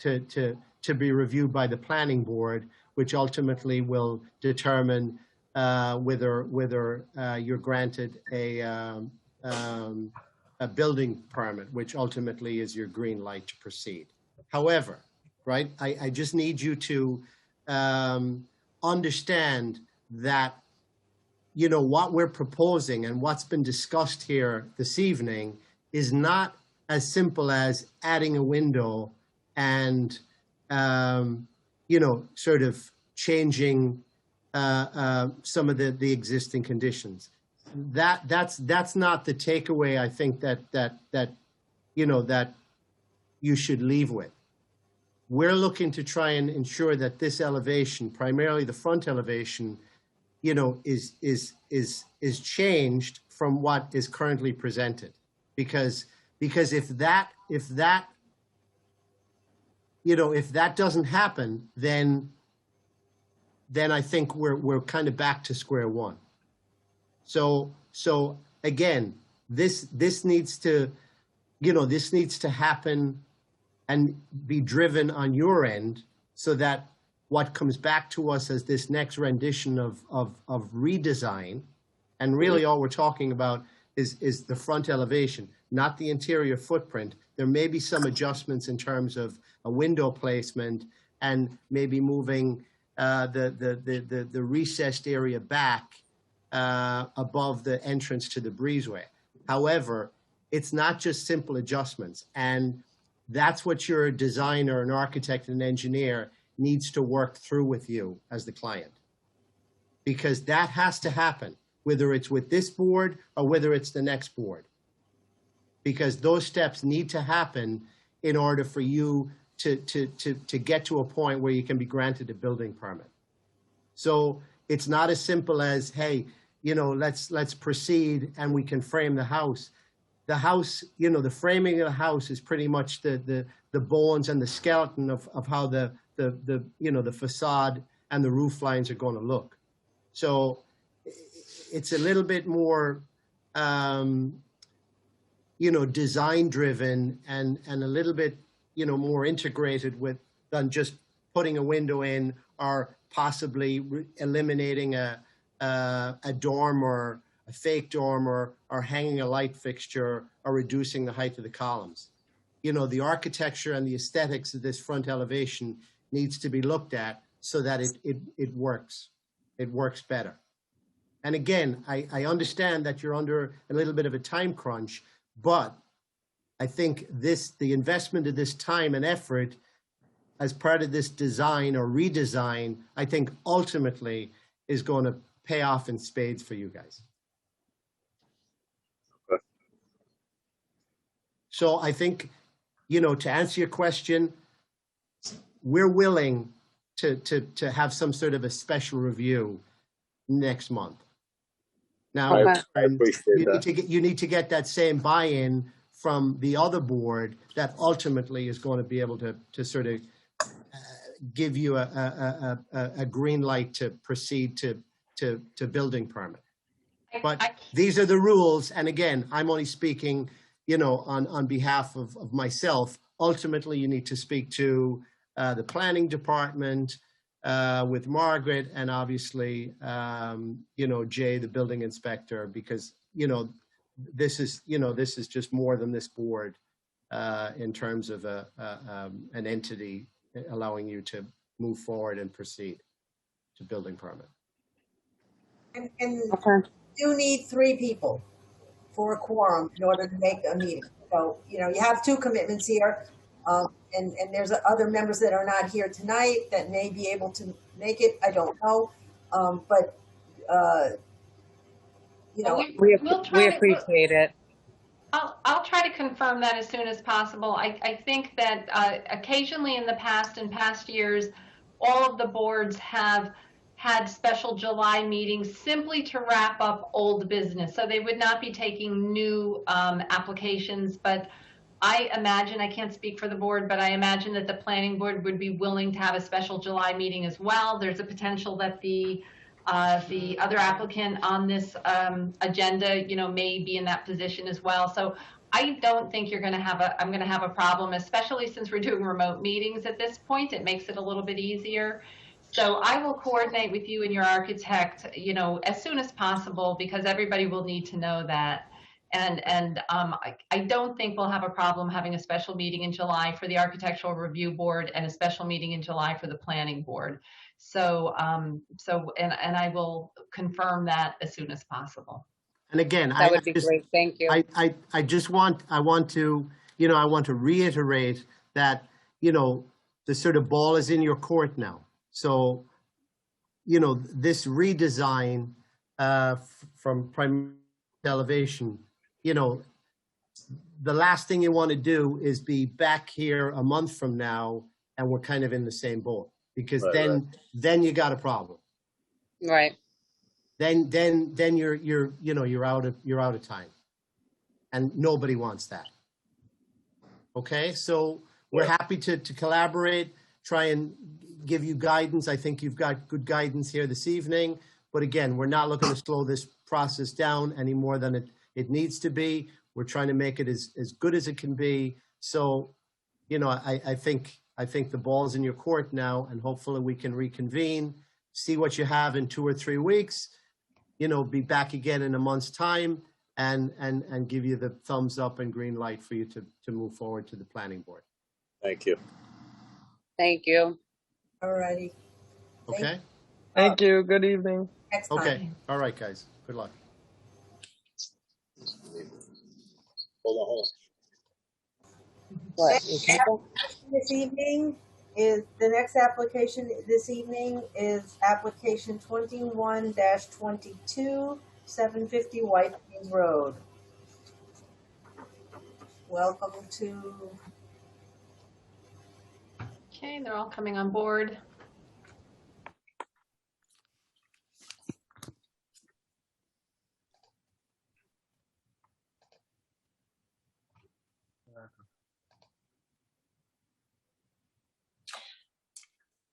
be reviewed by the planning board, which ultimately will determine whether you're granted a building permit, which ultimately is your green light to proceed. However, right, I just need you to understand that what we're proposing and what's been discussed here this evening is not as simple as adding a window and sort of changing some of the existing conditions. That's not the takeaway I think that you should leave with. We're looking to try and ensure that this elevation, primarily the front elevation, is changed from what is currently presented, because Because if that doesn't happen, then I think we're kind of back to square one. So again, this needs to happen and be driven on your end, so that what comes back to us as this next rendition of redesign, and really all we're talking about is the front elevation, not the interior footprint. There may be some adjustments in terms of a window placement and maybe moving the recessed area back above the entrance to the breezeway. However, it's not just simple adjustments, and that's what your designer, an architect, and an engineer needs to work through with you as the client, because that has to happen, whether it's with this board or whether it's the next board, because those steps need to happen in order for you to get to a point where you can be granted a building permit. So it's not as simple as, hey, let's proceed and we can frame the house. The house, the framing of the house is pretty much the bones and the skeleton of how the facade and the roof lines are going to look. So it's a little bit more, design driven and a little bit, more integrated than just putting a window in or possibly eliminating a dormer, a fake dormer, or hanging a light fixture, or reducing the height of the columns. The architecture and the aesthetics of this front elevation needs to be looked at so that it works. It works better. And again, I understand that you're under a little bit of a time crunch, but I think the investment of this time and effort as part of this design or redesign, I think ultimately is going to pay off in spades for you guys. Okay. So I think, to answer your question, we're willing to have some sort of a special review next month. Now, I appreciate that. You need to get that same buy-in from the other board that ultimately is going to be able to sort of give you a green light to proceed to building permit. But these are the rules, and again, I'm only speaking, on behalf of myself. Ultimately, you need to speak to the planning department with Margaret, and obviously, Jay, the building inspector, because this is just more than this board in terms of an entity allowing you to move forward and proceed to building permit. And you need 3 people for a quorum in order to make a meeting. So, you have 2 commitments here, and there's other members that are not here tonight that may be able to make it. I don't know. We appreciate it. I'll try to confirm that as soon as possible. I think that occasionally in past years, all of the boards have had special July meetings simply to wrap up old business. So they would not be taking new applications, but I imagine, I can't speak for the board, but I imagine that the planning board would be willing to have a special July meeting as well. There's a potential that the other applicant on this agenda, may be in that position as well. So I don't think I'm going to have a problem, especially since we're doing remote meetings at this point. It makes it a little bit easier. So I will coordinate with you and your architect, as soon as possible, because everybody will need to know that. And I don't think we'll have a problem having a special meeting in July for the Architectural Review Board and a special meeting in July for the Planning Board. So, and I will confirm that as soon as possible. And again, that would be great. Thank you. I want to reiterate that, the sort of ball is in your court now. So, this redesign from primary elevation, the last thing you want to do is be back here a month from now and we're kind of in the same boat, because then you got a problem. Right. Then you're out of time, and nobody wants that. Okay, so we're happy to collaborate, try and give you guidance. I think you've got good guidance here this evening. But again, we're not looking to slow this process down any more than it needs to be. We're trying to make it as good as it can be. So, you know, I think the ball's in your court now, and hopefully we can reconvene, see what you have in 2 or 3 weeks, you know, be back again in a month's time, and give you the thumbs up and green light for you to move forward to the planning board. Thank you. Thank you. All righty. Okay? Thank you. Good evening. Next time. Okay. All right, guys. Good luck. Hold What? This evening is, the next application this evening is application 21-22, 750 White Plains Road. Welcome to. Okay, they're all coming on board.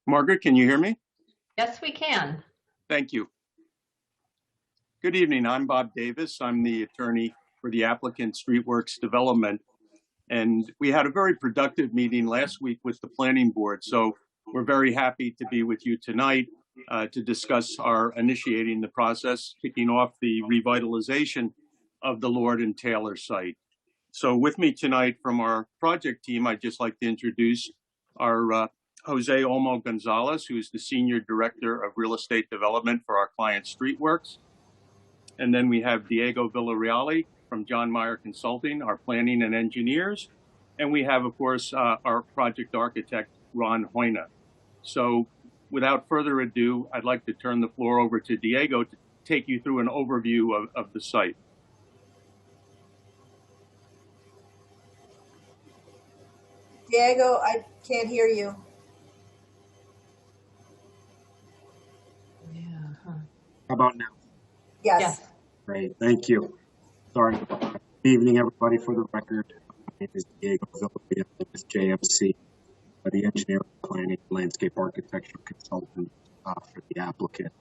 Margaret, can you hear me? Yes, we can. Thank you. Good evening. I'm Bob Davis. I'm the attorney for the applicant Streetworks Development. And we had a very productive meeting last week with the planning board. So we're very happy to be with you tonight to discuss our initiating the process, kicking off the revitalization of the Lord and Taylor site. So with me tonight from our project team, I'd just like to introduce our Jose Olmo Gonzalez, who is the Senior Director of Real Estate Development for our client Streetworks. And then we have Diego Villarreal from John Meyer Consulting, our planning and engineers. And we have, of course, our project architect, Ron Hoyna. So without further ado, I'd like to turn the floor over to Diego to take you through an overview of the site. Diego, I can't hear you. How about now? Yes. Great, thank you. Sorry about that. Good evening, everybody. For the record, my name is Diego Villarreal with JMC, the engineering, planning, landscape architecture consultant for the applicant.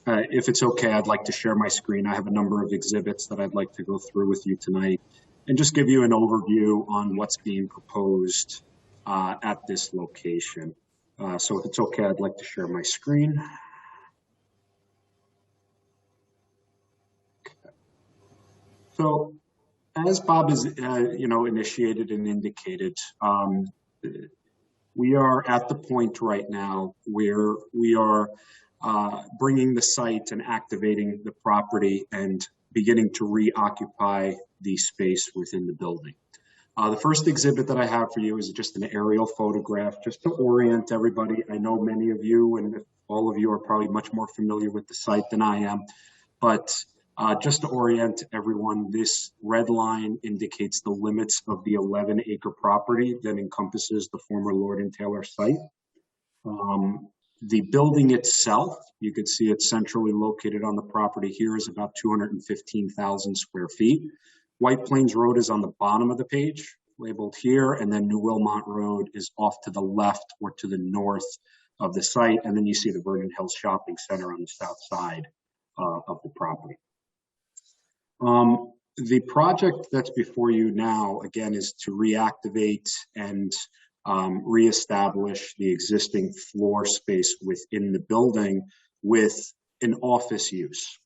If it's okay, I'd like to share my screen. I have a number of exhibits that I'd like to go through with you tonight and just give you an overview on what's being proposed at this location. So if it's okay, I'd like to share my screen. So, as Bob has, initiated and indicated, we are at the point right now where we are bringing the site and activating the property and beginning to reoccupy the space within the building. The first exhibit that I have for you is just an aerial photograph, just to orient everybody. I know many of you and all of you are probably much more familiar with the site than I am, but just to orient everyone, this red line indicates the limits of the 11-acre property that encompasses the former Lord and Taylor site. The building itself, you can see it's centrally located on the property here, is about 215,000 square feet. White Plains Road is on the bottom of the page, labeled here, and then New Wilmont Road is off to the left or to the north of the site, and then you see the Vernon Hills Shopping Center on the south side of the property. The project that's before you now, again, is to reactivate and reestablish the existing floor space within the building with an office use.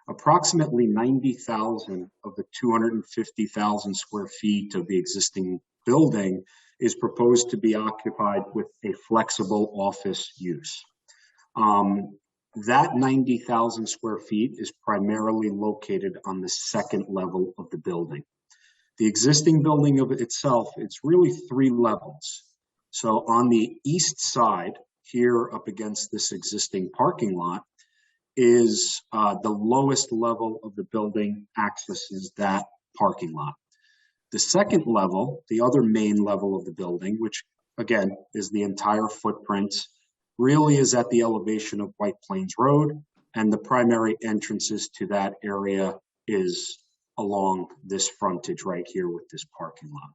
Approximately 90,000 of the 250,000 square feet of the existing building is proposed to be occupied with a flexible office use. That 90,000 square feet is primarily located on the second level of the building. The existing building of itself, it's really 3 levels. So on the east side, here up against this existing parking lot, is the lowest level of the building accesses that parking lot. The second level, the other main level of the building, which again is the entire footprint, really is at the elevation of White Plains Road, and the primary entrances to that area is along this frontage right here with this parking lot.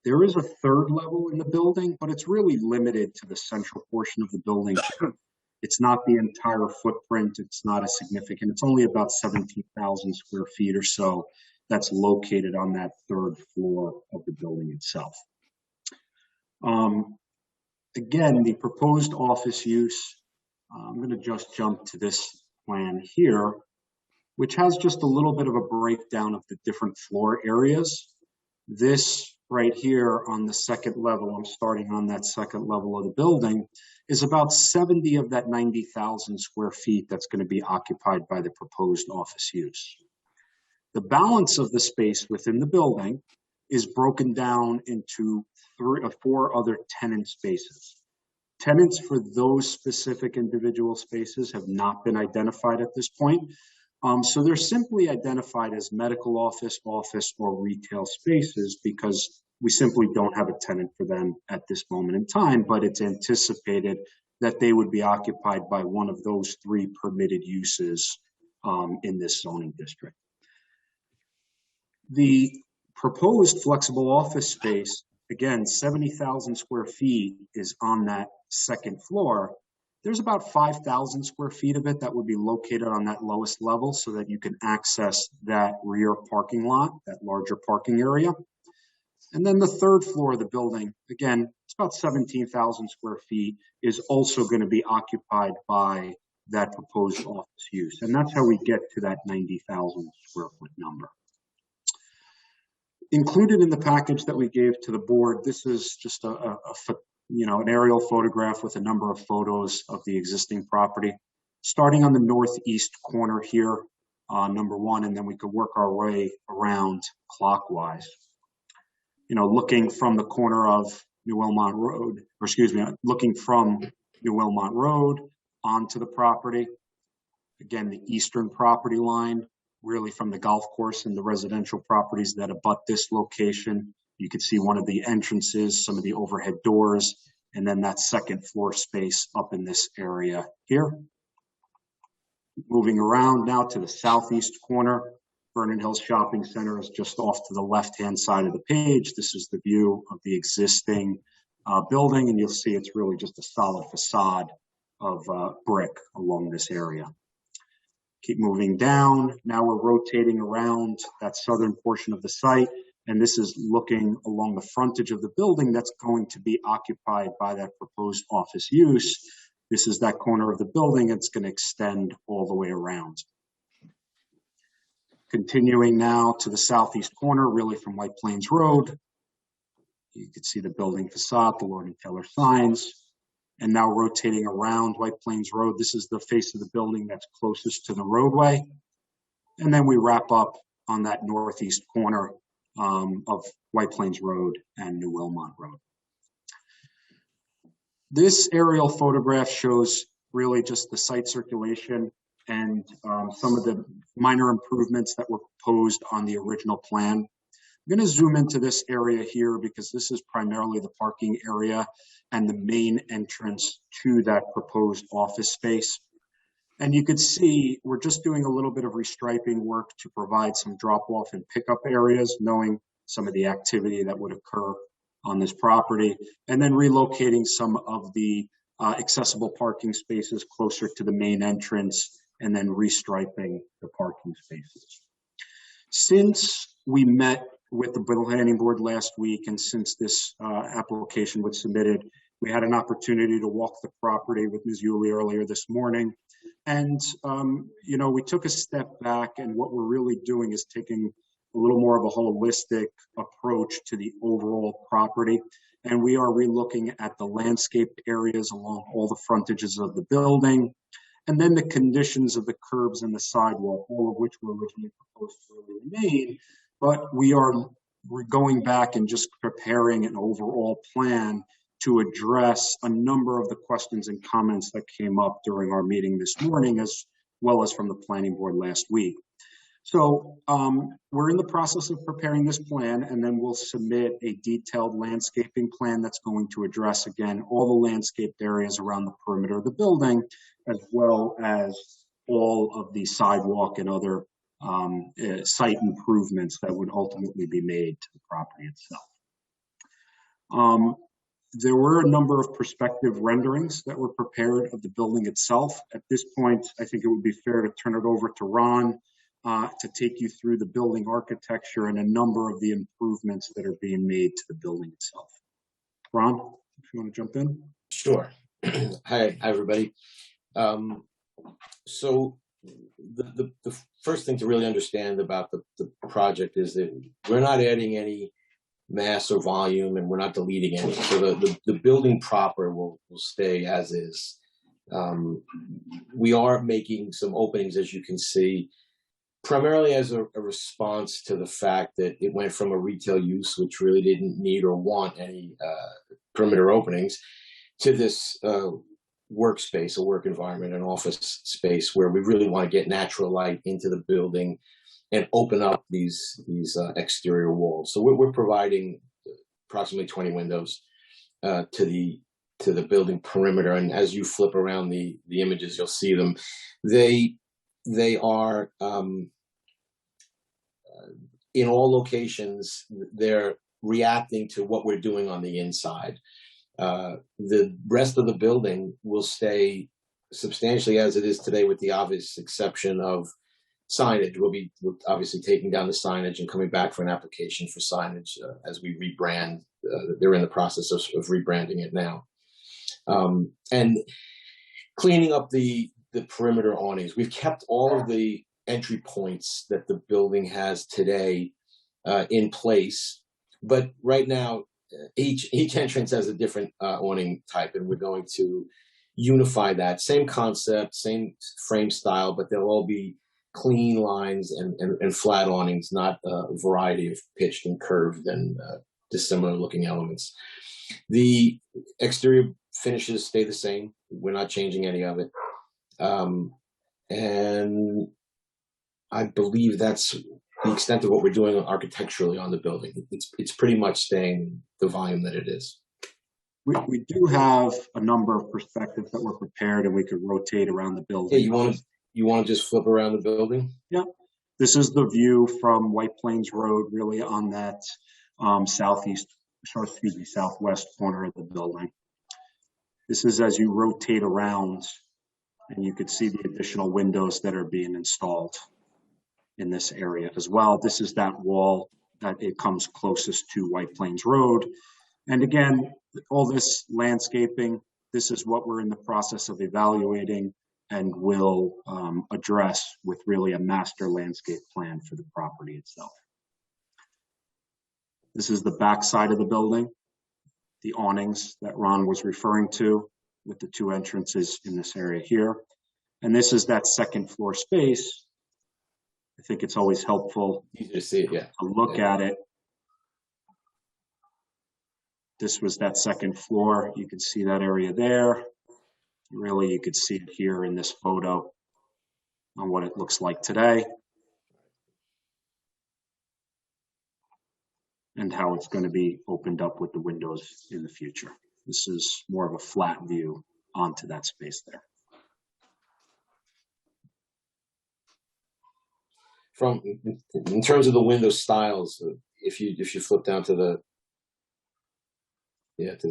There is a third level in the building, but it's really limited to the central portion of the building. It's not the entire footprint. It's not as significant. It's only about 17,000 square feet or so that's located on that third floor of the building itself. Again, the proposed office use, I'm going to just jump to this plan here, which has just a little bit of a breakdown of the different floor areas. This right here on the second level, I'm starting on that second level of the building, is about 70 of that 90,000 square feet that's going to be occupied by the proposed office use. The balance of the space within the building is broken down into 3 or 4 other tenant spaces. Tenants for those specific individual spaces have not been identified at this point. So they're simply identified as medical office, office, or retail spaces because we simply don't have a tenant for them at this moment in time, but it's anticipated that they would be occupied by one of those 3 permitted uses in this zoning district. The proposed flexible office space, again, 70,000 square feet is on that second floor. There's about 5,000 square feet of it that would be located on that lowest level so that you can access that rear parking lot, that larger parking area. And then the third floor of the building, again, it's about 17,000 square feet, is also going to be occupied by that proposed office use. And that's how we get to that 90,000 square foot number. Included in the package that we gave to the board, this is just an aerial photograph with a number of photos of the existing property. Starting on the northeast corner here, number 1, and then we could work our way around clockwise. Looking from the corner of New Wilmot Road, looking from New Wilmot Road onto the property. Again, the eastern property line, really from the golf course and the residential properties that abut this location. You can see one of the entrances, some of the overhead doors, and then that second floor space up in this area here. Moving around now to the southeast corner, Vernon Hills Shopping Center is just off to the left-hand side of the page. This is the view of the existing building, and you'll see it's really just a solid facade of brick along this area. Keep moving down. Now we're rotating around that southern portion of the site, and this is looking along the frontage of the building that's going to be occupied by that proposed office use. This is that corner of the building. It's going to extend all the way around. Continuing now to the southeast corner, really from White Plains Road. You can see the building facade, the Lord & Taylor signs. And now rotating around White Plains Road, this is the face of the building that's closest to the roadway. And then we wrap up on that northeast corner of White Plains Road and New Wilmot Road. This aerial photograph shows really just the site circulation and some of the minor improvements that were proposed on the original plan. I'm going to zoom into this area here because this is primarily the parking area and the main entrance to that proposed office space. And you could see we're just doing a little bit of restriping work to provide some drop-off and pickup areas, knowing some of the activity that would occur on this property, and then relocating some of the accessible parking spaces closer to the main entrance, and then restriping the parking spaces. Since we met with the planning board last week, and since this application was submitted, we had an opportunity to walk the property with Ms. Yulee earlier this morning. And, we took a step back, and what we're really doing is taking a little more of a holistic approach to the overall property. And we are relooking at the landscaped areas along all the frontages of the building, and then the conditions of the curbs and the sidewalk, all of which were originally proposed to remain. But we're going back and just preparing an overall plan to address a number of the questions and comments that came up during our meeting this morning, as well as from the planning board last week. So we're in the process of preparing this plan, and then we'll submit a detailed landscaping plan that's going to address, again, all the landscaped areas around the perimeter of the building, as well as all of the sidewalk and other site improvements that would ultimately be made to the property itself. There were a number of perspective renderings that were prepared of the building itself. At this point, I think it would be fair to turn it over to Ron to take you through the building architecture and a number of the improvements that are being made to the building itself. Ron, if you want to jump in. Sure. Hi, everybody. So the first thing to really understand about the project is that we're not adding any mass or volume, and we're not deleting any. So the building proper will stay as is. We are making some openings, as you can see, primarily as a response to the fact that it went from a retail use, which really didn't need or want any perimeter openings, to this workspace, a work environment, an office space where we really want to get natural light into the building and open up these exterior walls. So we're providing approximately 20 windows to the building perimeter. And as you flip around the images, you'll see them. They are in all locations. They're reacting to what we're doing on the inside. The rest of the building will stay substantially as it is today, with the obvious exception of signage. We'll be obviously taking down the signage and coming back for an application for signage as we rebrand. They're in the process of rebranding it now. And cleaning up the perimeter awnings. We've kept all of the entry points that the building has today in place, but right now each entrance has a different awning type, and we're going to unify that. Same concept, same frame style, but they'll all be clean lines and flat awnings, not a variety of pitched and curved and dissimilar looking elements. The exterior finishes stay the same. We're not changing any of it. And I believe that's the extent of what we're doing architecturally on the building. It's pretty much staying the volume that it is. We do have a number of perspectives that were prepared, and we could rotate around the building. Hey, you want to just flip around the building? Yeah. This is the view from White Plains Road, really on that southwest corner of the building. This is as you rotate around, and you could see the additional windows that are being installed in this area as well. This is that wall that it comes closest to White Plains Road. And again, all this landscaping, this is what we're in the process of evaluating and will address with really a master landscape plan for the property itself. This is the back side of the building, the awnings that Ron was referring to, with the two entrances in this area here. And this is that second floor space. I think it's always helpful to see it, to look at it. This was that second floor. You can see that area there. Really, you could see it here in this photo on what it looks like today and how it's going to be opened up with the windows in the future. This is more of a flat view onto that space there. In terms of the window styles, if you flip down to the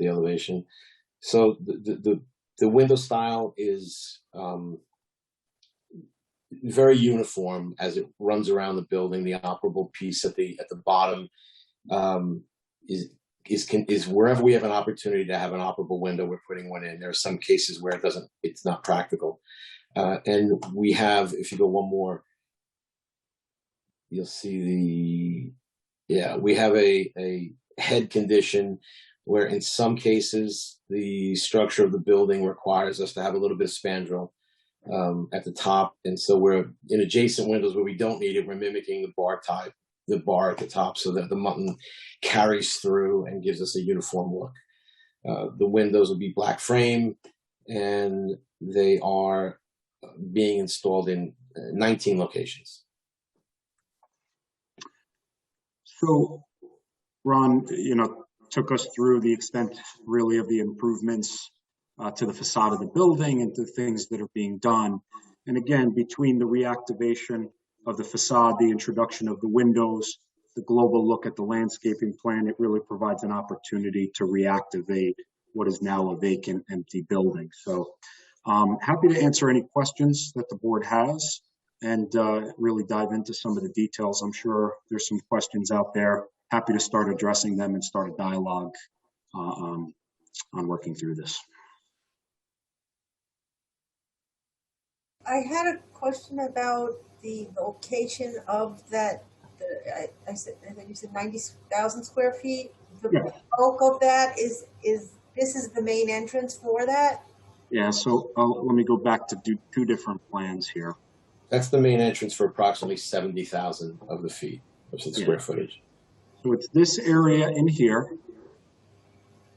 elevation, so the window style is very uniform as it runs around the building. The operable piece at the bottom is wherever we have an opportunity to have an operable window, we're putting one in. There are some cases where it's not practical, and we have, if you go one more, you'll see we have a head condition where in some cases the structure of the building requires us to have a little bit of spandrel at the top. And so we're in adjacent windows where we don't need it. We're mimicking the bar at the top so that the mutton carries through and gives us a uniform look. The windows will be black frame, and they are being installed in 19 locations. So, Ron, took us through the extent really of the improvements to the facade of the building and the things that are being done. And again, between the reactivation of the facade, the introduction of the windows, the global look at the landscaping plan, it really provides an opportunity to reactivate what is now a vacant, empty building. So happy to answer any questions that the board has and really dive into some of the details. I'm sure there's some questions out there. Happy to start addressing them and start a dialogue on working through this. I had a question about the location of that. I think you said 90,000 square feet. The bulk of that is this is the main entrance for that? Yeah, so let me go back to do two different plans here. That's the main entrance for approximately 70,000 of the feet of the square footage. So it's this area in here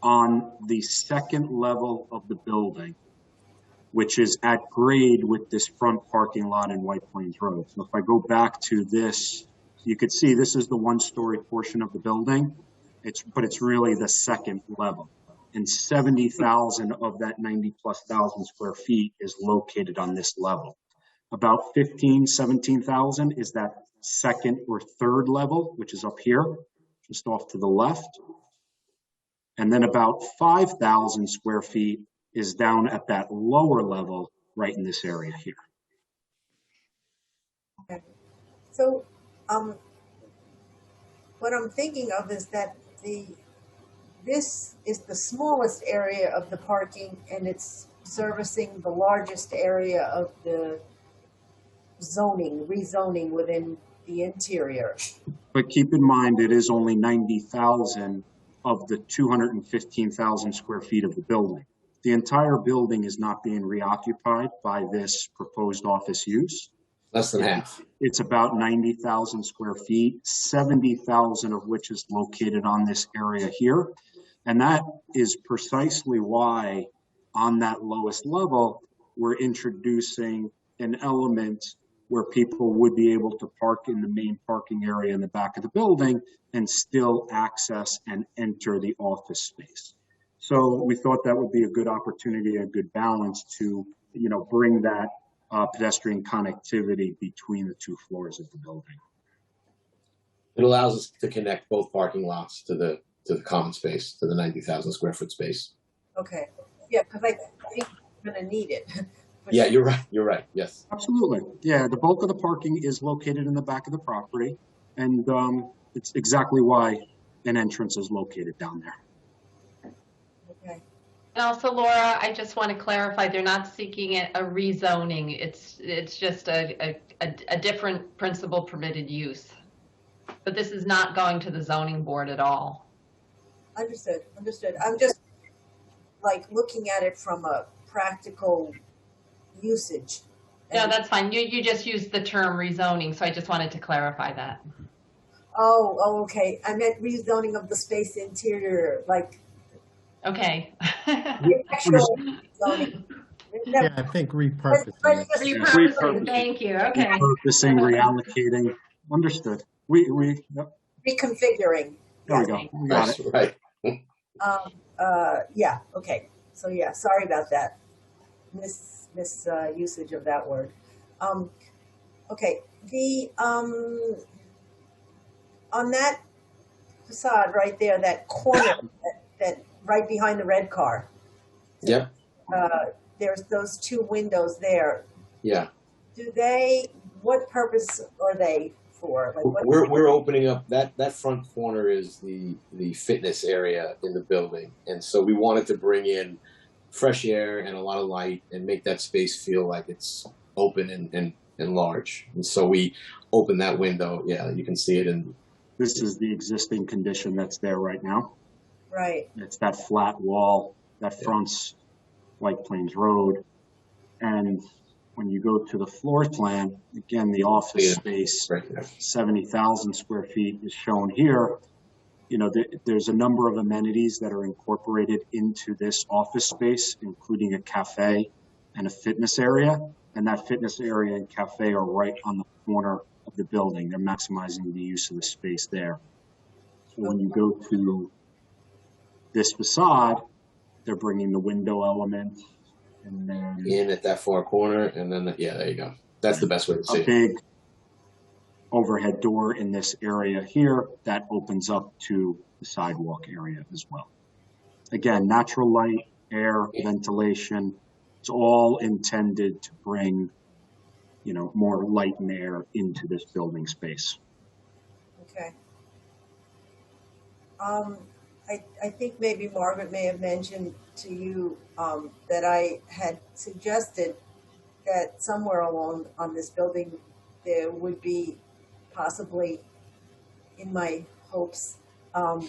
on the second level of the building, which is at grade with this front parking lot in White Plains Road. So if I go back to this, you could see this is the one-story portion of the building. But it's really the second level. And 70,000 of that 90,000+ square feet is located on this level. About 17,000 is that second or third level, which is up here, just off to the left. And then about 5,000 square feet is down at that lower level right in this area here. Okay. So what I'm thinking of is that this is the smallest area of the parking and it's servicing the largest area of the rezoning within the interior. But keep in mind, it is only 90,000 of the 215,000 square feet of the building. The entire building is not being reoccupied by this proposed office use. Less than half. It's about 90,000 square feet, 70,000 of which is located on this area here. And that is precisely why on that lowest level, we're introducing an element where people would be able to park in the main parking area in the back of the building and still access and enter the office space. So we thought that would be a good opportunity, a good balance to, bring that pedestrian connectivity between the two floors of the building. It allows us to connect both parking lots to the common space, to the 90,000 square foot space. Okay. Yeah, because I think we're going to need it. Yeah, you're right. You're right. Yes. Absolutely. Yeah, the bulk of the parking is located in the back of the property, and it's exactly why an entrance is located down there. Okay. And also, Laura, I just want to clarify, they're not seeking a rezoning. It's just a different principal permitted use. But this is not going to the zoning board at all. Understood. I'm just looking at it from a practical usage. No, that's fine. You just used the term rezoning, so I just wanted to clarify that. Oh, okay. I meant rezoning of the space interior, Okay. The actual zoning. Yeah, I think repurposing. Repurposing. Thank you. Okay. Repurposing, reallocating. Understood. Yep. Reconfiguring. There we go. We got it. Right. Yeah. Okay. So yeah, sorry about that. Usage of that word. Okay. The on that facade right there, that corner, that right behind the red car. Yep. There's those two windows there. Yeah. What purpose are they for? We're opening up that front corner is the fitness area in the building, and so we wanted to bring in fresh air and a lot of light and make that space feel like it's open and large. And so we opened that window. Yeah, you can see it. And this is the existing condition that's there right now. Right. It's that flat wall that fronts White Plains Road. And when you go to the floor plan, again, the office space, 70,000 square feet is shown here. There's a number of amenities that are incorporated into this office space, including a cafe and a fitness area. And that fitness area and cafe are right on the corner of the building. They're maximizing the use of the space there. So when you go to this facade, they're bringing the window element and then in at that far corner. And then, yeah, there you go. That's the best way to see it. overhead door in this area here that opens up to the sidewalk area as well. Again, natural light, air, ventilation, it's all intended to bring, you know, more light and air into this building space. Okay. I think maybe Margaret may have mentioned to you that I had suggested that somewhere along on this building there would be possibly, in my hopes, a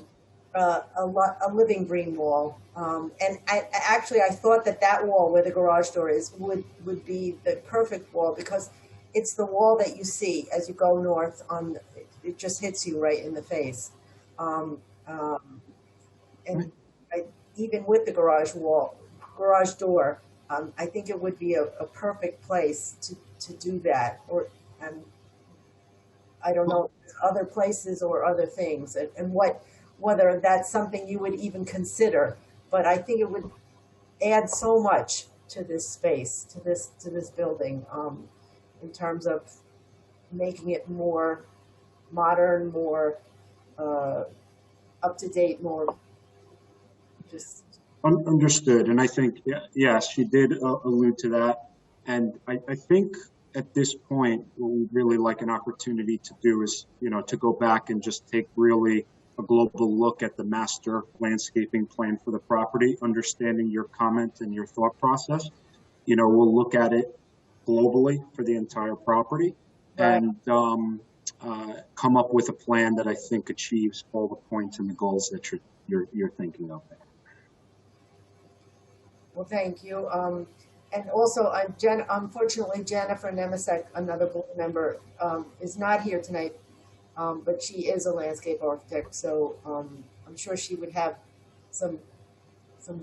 living green wall. And I thought that wall where the garage door is would be the perfect wall, because it's the wall that you see as you go north. It just hits you right in the face. And even with the garage door, I think it would be a perfect place to do that. And I don't know, other places or other things, and whether that's something you would even consider. But I think it would add so much to this space, to this building, in terms of making it more modern, more up to date, more just. Understood. And I think, yes, she did allude to that. And I think at this point, what we'd really like an opportunity to do is, you know, to go back and just take really a global look at the master landscaping plan for the property, understanding your comment and your thought process. You know, we'll look at it globally for the entire property, and come up with a plan that I think achieves all the points and the goals that you're thinking of. Well, thank you. And also, unfortunately, Jennifer Nemisek, another board member, is not here tonight, but she is a landscape architect, so I'm sure she would have some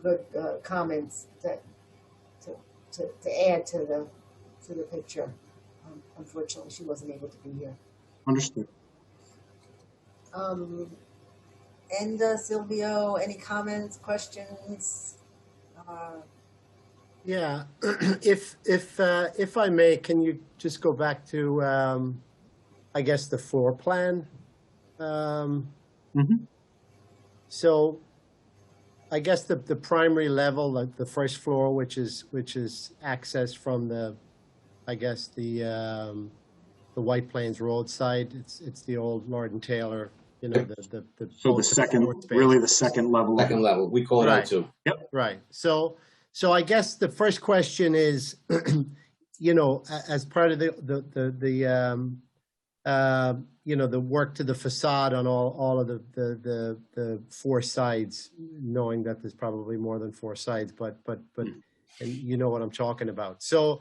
good comments to add to the picture. Unfortunately, she wasn't able to be here. Understood. And Silvio, any comments, questions? Yeah, if I may, can you just go back to I guess the floor plan? So I guess the primary level, like the first floor, which is access from the, I guess the White Plains roadside. It's the old Lord and Taylor. You know, so the second, really the second level. Second level, we call it right. L2. Yep. Right. So I guess the first question is, you know, as part of the you know, the work to the facade on all of the four sides, knowing that there's probably more than four sides, but and you know what I'm talking about. So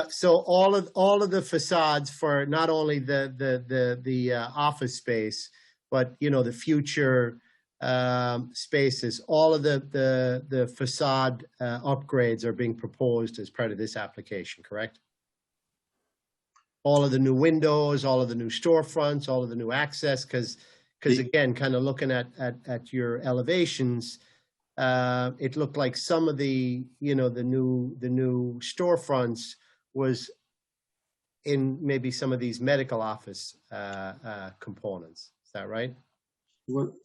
so all of the facades for not only the office space, but you know, the future spaces, all of the facade upgrades are being proposed as part of this application, correct? All of the new windows, all of the new storefronts, all of the new access, because again, kind of looking at your elevations, it looked like some of the, you know, the new storefronts was in maybe some of these medical office components. Is that right?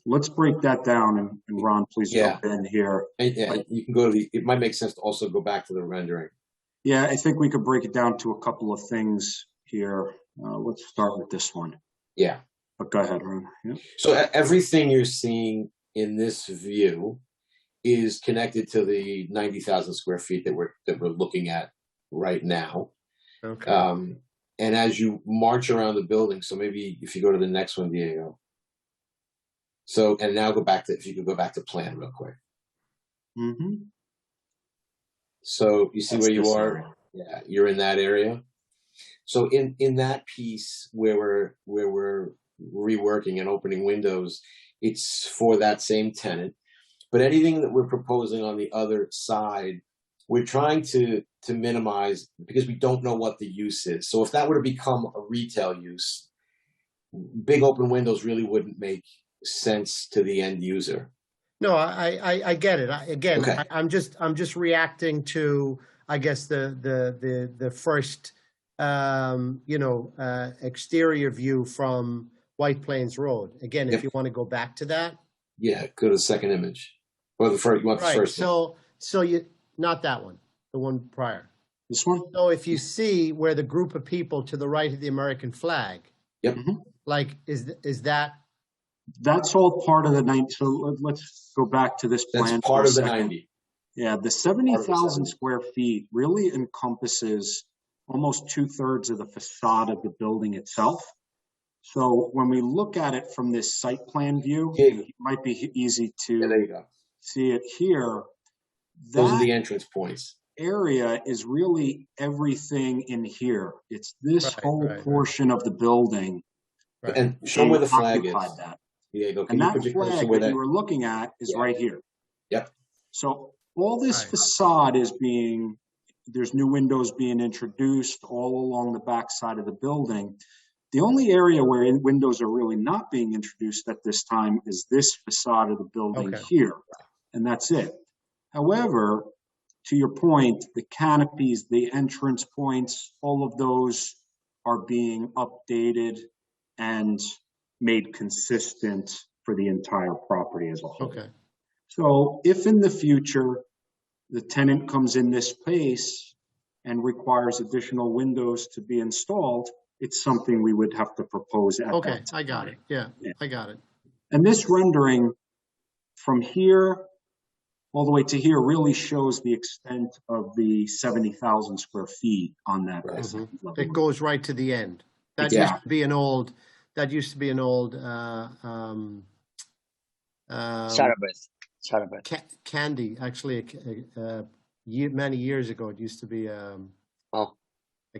Let's break that down, and Ron, please jump in here. Yeah, you can go to it might make sense to also go back to the rendering. Yeah, I think we could break it down to a couple of things here. Let's start with this one. Yeah. But go ahead, Ron. Yeah. So everything you're seeing in this view is connected to the 90,000 square feet that we're looking at right now. Okay. And as you march around the building, so maybe if you go to the next one, Diego. So, and now if you could go back to plan real quick. So you see where you are? Yeah, you're in that area. So in that piece where we're reworking and opening windows, it's for that same tenant. But anything that we're proposing on the other side, we're trying to minimize, because we don't know what the use is. So if that were to become a retail use, big open windows really wouldn't make sense to the end user. No, I get it. I'm just reacting to, I guess, the first exterior view from White Plains Road. Again, if you want to go back to that. Yeah, go to the second image. Or the first, you want the first one. So you, not that one, the one prior. This one? So if you see where the group of people to the right of the American flag, yep. Like, is that? That's all part of the 90. So let's go back to this plan. That's part of the 90. Yeah, the 70,000 square feet really encompasses almost 2/3 of the facade of the building itself. So when we look at it from this site plan view, it might be easy to there you go. See it here. Those are the entrance points. Area is really everything in here. It's this whole portion of the building. Right. And show where the flag is. That. Yeah, go. And that flag that you were looking at is right here. Yep. So all this facade is there's new windows being introduced all along the back side of the building. The only area where windows are really not being introduced at this time is this facade of the building here. And that's it. However, to your point, the canopies, the entrance points, all of those are being updated and made consistent for the entire property as a whole. Okay. So if in the future the tenant comes in this space and requires additional windows to be installed, it's something we would have to propose at that time. I got it. Yeah, I got it. And this rendering from here all the way to here really shows the extent of the 70,000 square feet on that. It goes right to the end. That used to be an old. That used to be an old candy. Actually, many years ago, it used to be a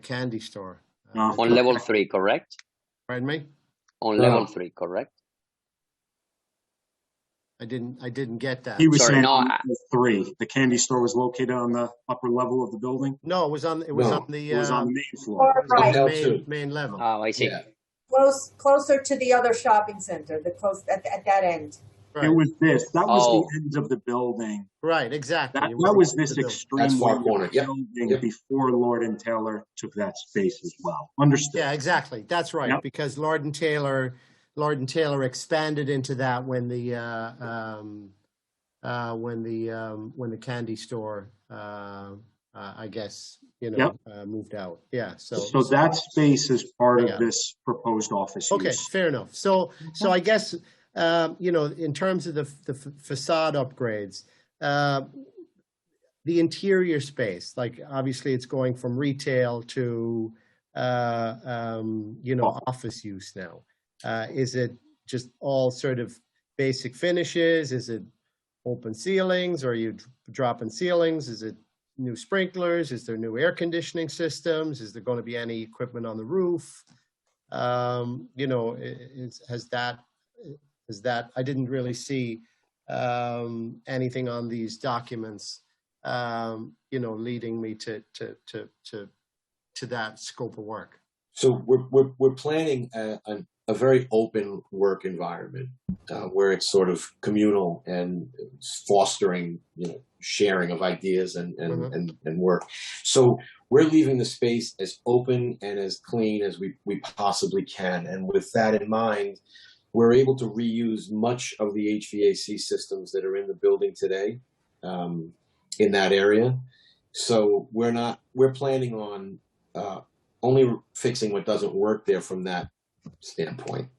candy store. On level 3, correct? Pardon me? On level 3, correct? I didn't get that. He was saying level 3. The candy store was located on the upper level of the building. No, it was on the it was on the main floor. Main level. Oh, I see. Yeah. Closer to the other shopping center, at that end. Right. It was this. That was the end of the building. Right, exactly. That was this extreme far corner. building before Lord and Taylor took that space as well. Understood. Yeah, exactly. That's right. Because Lord and Taylor expanded into that when the candy store I guess moved out. Yeah. So that space is part of this proposed office use. Okay, fair enough. So I guess in terms of the facade upgrades, the interior space, like obviously it's going from retail to office use now. Is it just all sort of basic finishes? Is it open ceilings? Or are you dropping ceilings? Is it new sprinklers? Is there new air conditioning systems? Is there going to be any equipment on the roof? Has that? I didn't really see anything on these documents, leading me to that scope of work. So we're planning a very open work environment where it's sort of communal and fostering, sharing of ideas and work. So we're leaving the space as open and as clean as we possibly can. And with that in mind, we're able to reuse much of the HVAC systems that are in the building today in that area. So we're planning on only fixing what doesn't work there from that standpoint.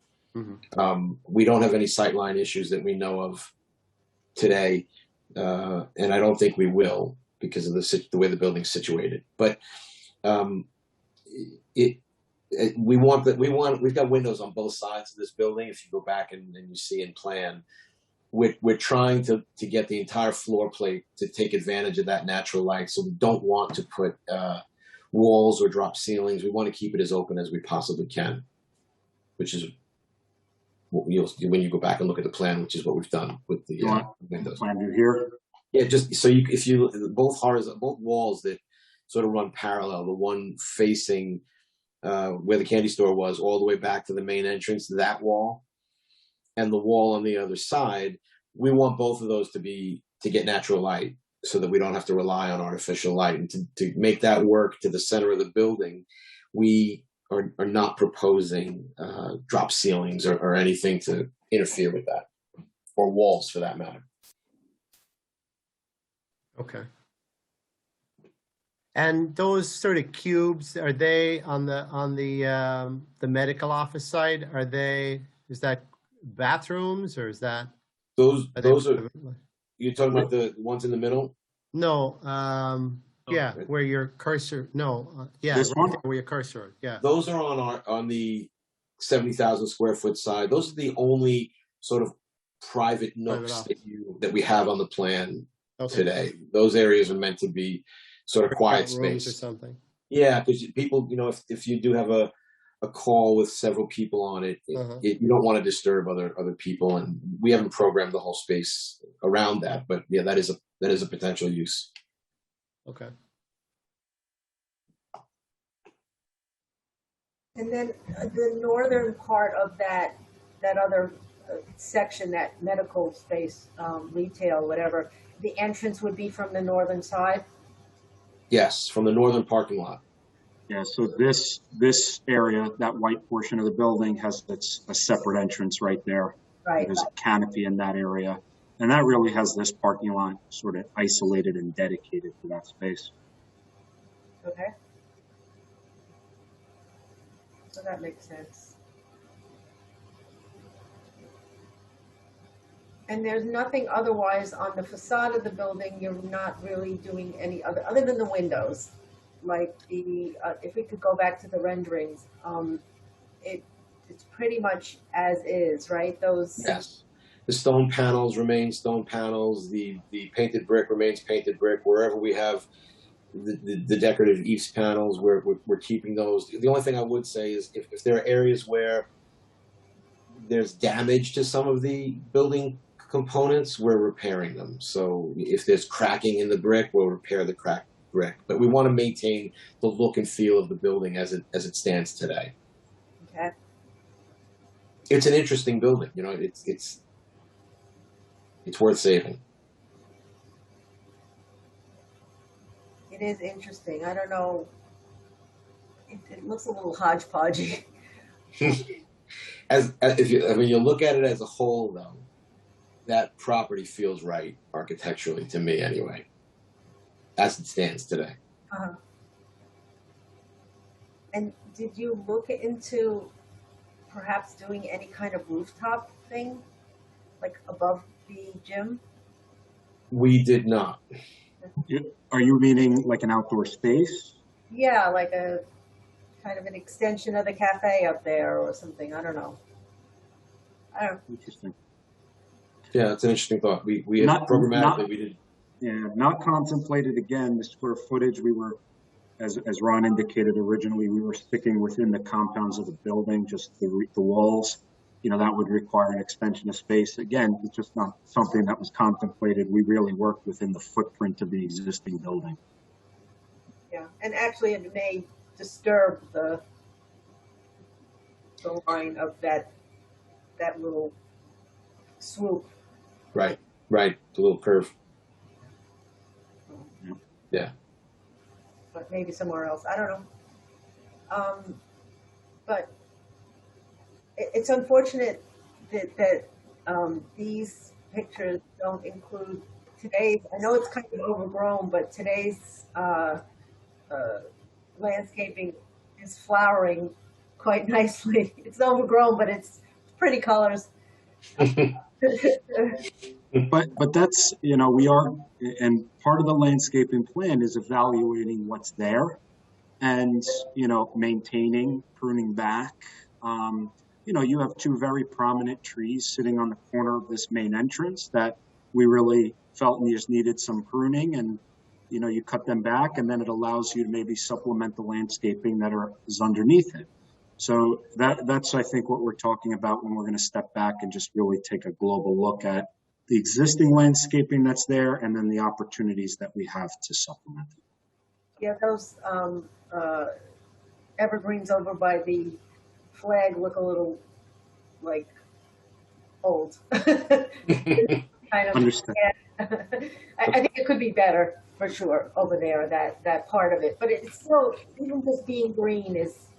We don't have any sightline issues that we know of today, and I don't think we will because of the way the building's situated. But we've got windows on both sides of this building. If you go back and you see in plan, we're trying to get the entire floor plate to take advantage of that natural light. So we don't want to put walls or drop ceilings. We want to keep it as open as we possibly can, which is what you'll see when you go back and look at the plan, which is what we've done with the windows. Plan view here. Yeah, just so both walls that sort of run parallel, the one facing where the candy store was all the way back to the main entrance, that wall, and the wall on the other side, we want both of those to get natural light so that we don't have to rely on artificial light. And to make that work to the center of the building, we are not proposing drop ceilings or anything to interfere with that, or walls for that matter. Okay. And those sort of cubes, are they on the medical office side? Is that bathrooms, or is that? Those are, you're talking about the ones in the middle? No, yeah, where your cursor, yeah, This right one? there where your cursor, yeah. Those are on the 70,000 square foot side. Those are the only sort of private nooks that we have on the plan today. Those areas are meant to be sort of quiet Rooms space or something. Yeah, because people, if you do have a call with several people on it, you don't want to disturb other people, and we haven't programmed the whole space around that. But yeah, that is a potential use. Okay. And then the northern part of that other section, that medical space, retail, whatever, the entrance would be from the northern side? Yes, from the northern parking lot. Yeah, so this area, that white portion of the building, has a separate entrance right there. Right. There's a canopy in that area. And that really has this parking lot sort of isolated and dedicated to that space. Okay. So that makes sense. And there's nothing otherwise on the facade of the building. You're not really doing any other than the windows, like the if we could go back to the renderings, it's pretty much as is, right? Those. Yes. The stone panels remain stone panels. The painted brick remains painted brick. Wherever we have the decorative eaves panels, we're keeping those. The only thing I would say is if there are areas where there's damage to some of the building components, we're repairing them. So if there's cracking in the brick, we'll repair the cracked brick. But we want to maintain the look and feel of the building as it stands today. Okay. It's an interesting building. It's worth saving. It is interesting. I don't know. It looks a little hodgepodgey. If you look at it as a whole, though, that property feels right architecturally to me, anyway, as it stands today. Uh-huh. And did you look into perhaps doing any kind of rooftop thing, like above the gym? We did not. Are you meaning like an outdoor space? Yeah, like a kind of an extension of the cafe up there or something. I don't know. Interesting. Yeah, it's an interesting thought. We did. Yeah, not contemplated. Again, the square footage, we were, as Ron indicated originally, we were sticking within the compounds of the building, just the walls. That would require an extension of space. Again, it's just not something that was contemplated. We really worked within the footprint of the existing building. Yeah, and actually it may disturb the line of that little swoop. Right, the little curve. Yeah. But maybe somewhere else. I don't know. But it's unfortunate that these pictures don't include today's. I know it's kind of overgrown, but today's landscaping is flowering quite nicely. It's overgrown, but it's pretty colors. But that's, we are, and part of the landscaping plan is evaluating what's there and, maintaining, pruning back. You have two very prominent trees sitting on the corner of this main entrance that we really felt we just needed some pruning, and, you cut them back, and then it allows you to maybe supplement the landscaping that is underneath it. So that's, I think, what we're talking about when we're going to step back and just really take a global look at the existing landscaping that's there and then the opportunities that we have to supplement it. Yeah, those evergreens over by the flag look a little like old. Kind of. Understand. Yeah. I think it could be better. for sure over there, that part of it. But it's still, even just being green is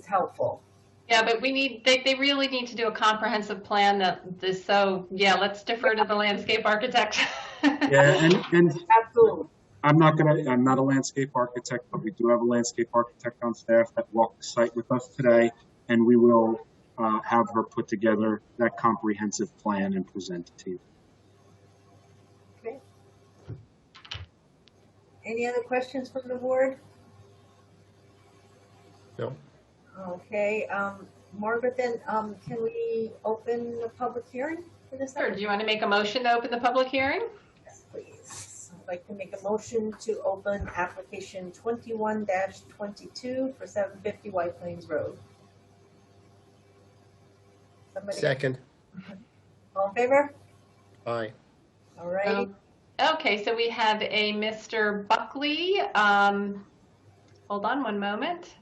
helpful. Yeah, but they really need to do a comprehensive plan that is yeah, let's defer to the landscape architect. Yeah, and Absolutely. I'm not a landscape architect, but we do have a landscape architect on staff that walked the site with us today, and we will have her put together that comprehensive plan and present it to you. Okay. Any other questions from the board? No. Okay, Margaret, then, can we open the public hearing for this? Sure. Do you want to make a motion to open the public hearing? Yes, please. I'd like to make a motion to open application 21-22 for 750 White Plains Road. Somebody? Second. All in favor? Aye. All right. Okay, so we have a Mr. Buckley. Hold on one moment.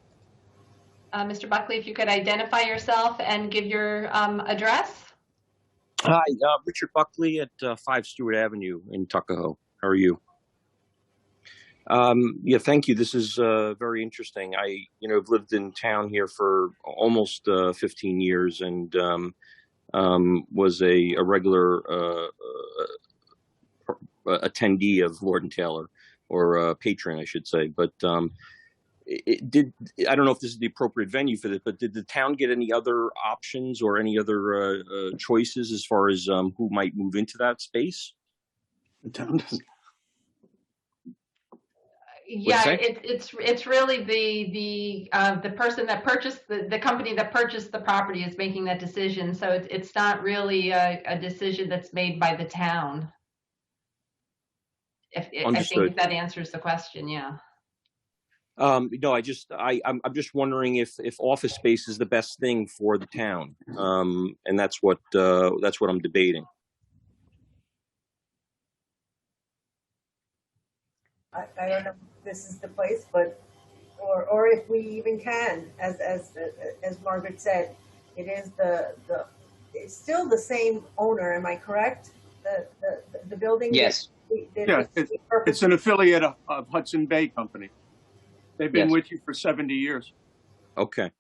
Mr. Buckley, if you could identify yourself and give your address. Hi, Richard Buckley at 5 Stewart Avenue in Tuckahoe. How are you? Yeah, thank you. This is very interesting. I've lived in town here for almost 15 years and was a regular attendee of Lord & Taylor, or patron, I should say. But I don't know if this is the appropriate venue for this, but did the town get any other options or any other choices as far as who might move into that space? The town doesn't. Yeah, it's really the person that purchased the company that purchased the property is making that decision. So it's not really a decision that's made by the town. I think that answers the question. Yeah. No, I'm just wondering if office space is the best thing for the town, and that's what I'm debating. I don't know if this is the place, but or if we even can, as Margaret said, it is it's still the same owner. Am I correct? The building. Yes. It's an affiliate of Hudson Bay Company. They've been with you for 70 years. Okay,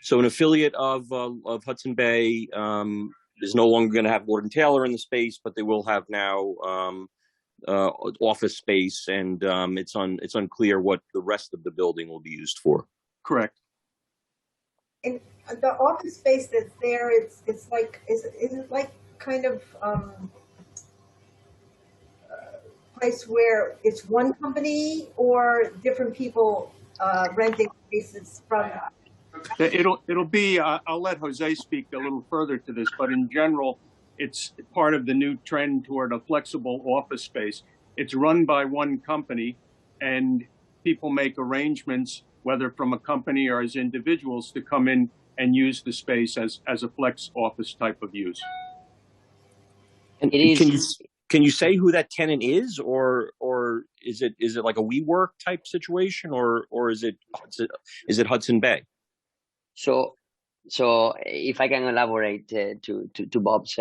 so an affiliate of Hudson Bay is no longer going to have Lord & Taylor in the space, but they will have now office space, and it's unclear what the rest of the building will be used for. Correct. And the office space that's there, it's like is it like kind of place where it's one company or different people renting spaces from? It'll be. I'll let Jose speak a little further to this, but in general, it's part of the new trend toward a flexible office space. It's run by one company, and people make arrangements, whether from a company or as individuals, to come in and use the space as a flex office type of use. And it is. Can you say who that tenant is, or is it like a WeWork type situation, or is it Hudson Bay? So if I can elaborate to Bob's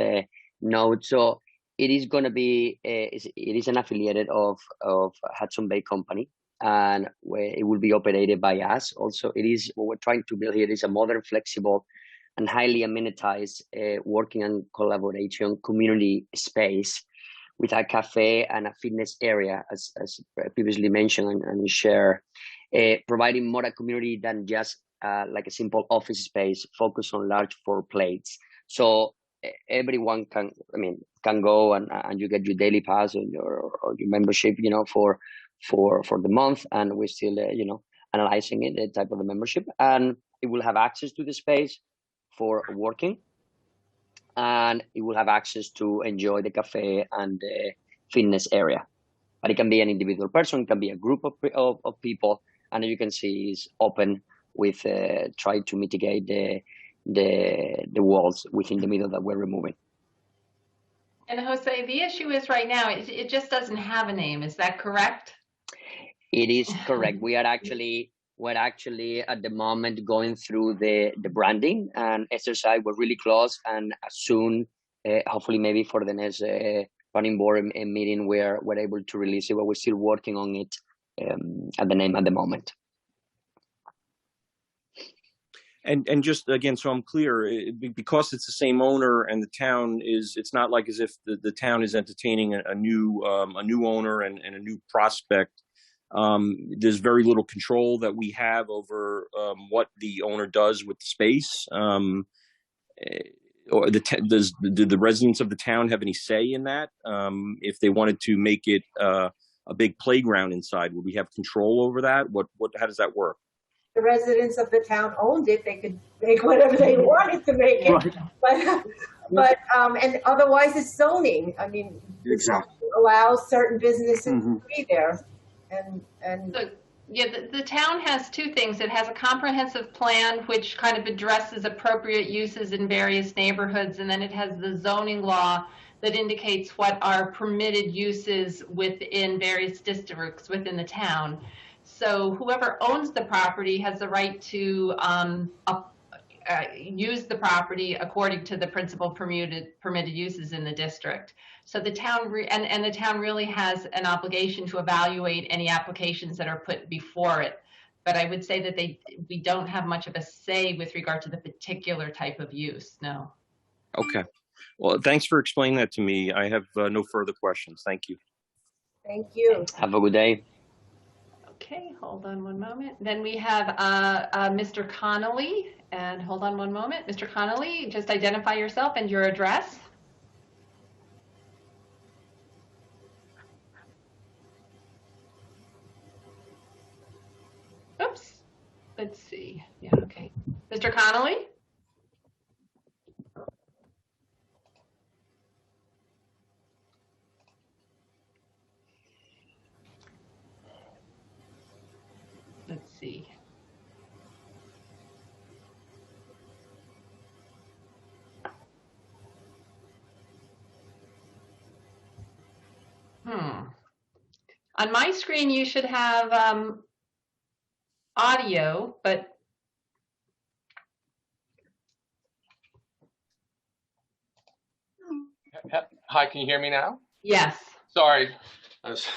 note, so it is going to be it is an affiliate of Hudson Bay Company, and it will be operated by us. Also, it is what we're trying to build here is a modern, flexible, and highly amenitized working and collaboration community space with a cafe and a fitness area, as previously mentioned and shared, providing more a community than just like a simple office space focused on large floor plates. So everyone can go and you get your daily pass or your membership, for the month, and we're still analyzing it, the type of the membership, and it will have access to the space for working, and it will have access to enjoy the cafe and the fitness area. But it can be an individual person, it can be a group of people, and as you can see, is open with trying to mitigate the walls within the middle that we're removing. And Jose, the issue is right now, it just doesn't have a name. Is that correct? It is correct. We're actually at the moment going through the branding and exercise. We're really close, and soon, hopefully maybe for the next planning board meeting, we're able to release it, but we're still working on it at the moment. And just again, so I'm clear, because it's the same owner and the town it's not like as if the town is entertaining a new owner and a new prospect. There's very little control that we have over what the owner does with the space. Or do the residents of the town have any say in that? If they wanted to make it a big playground inside, would we have control over that? How does that work? The residents of the town owned it. They could make whatever they wanted to make it. But and otherwise it's zoning. I mean, exactly allows certain businesses to be there. And so, yeah, the town has two things. It has a comprehensive plan which kind of addresses appropriate uses in various neighborhoods, and then it has the zoning law that indicates what are permitted uses within various districts within the town. So whoever owns the property has the right to use the property according to the principal permitted uses in the district. So the town and the town really has an obligation to evaluate any applications that are put before it. But I would say that we don't have much of a say with regard to the particular type of use. No. Okay. Well, thanks for explaining that to me. I have no further questions. Thank you. Thank you. Have a good day. Okay, hold on one moment. Then we have Mr. Connolly, and hold on one moment. Mr. Connolly, just identify yourself and your address. Oops, let's see. Yeah, okay. Mr. Connolly? Let's see. On my screen, you should have audio, but Hi, can you hear me now? yes. Sorry. I was,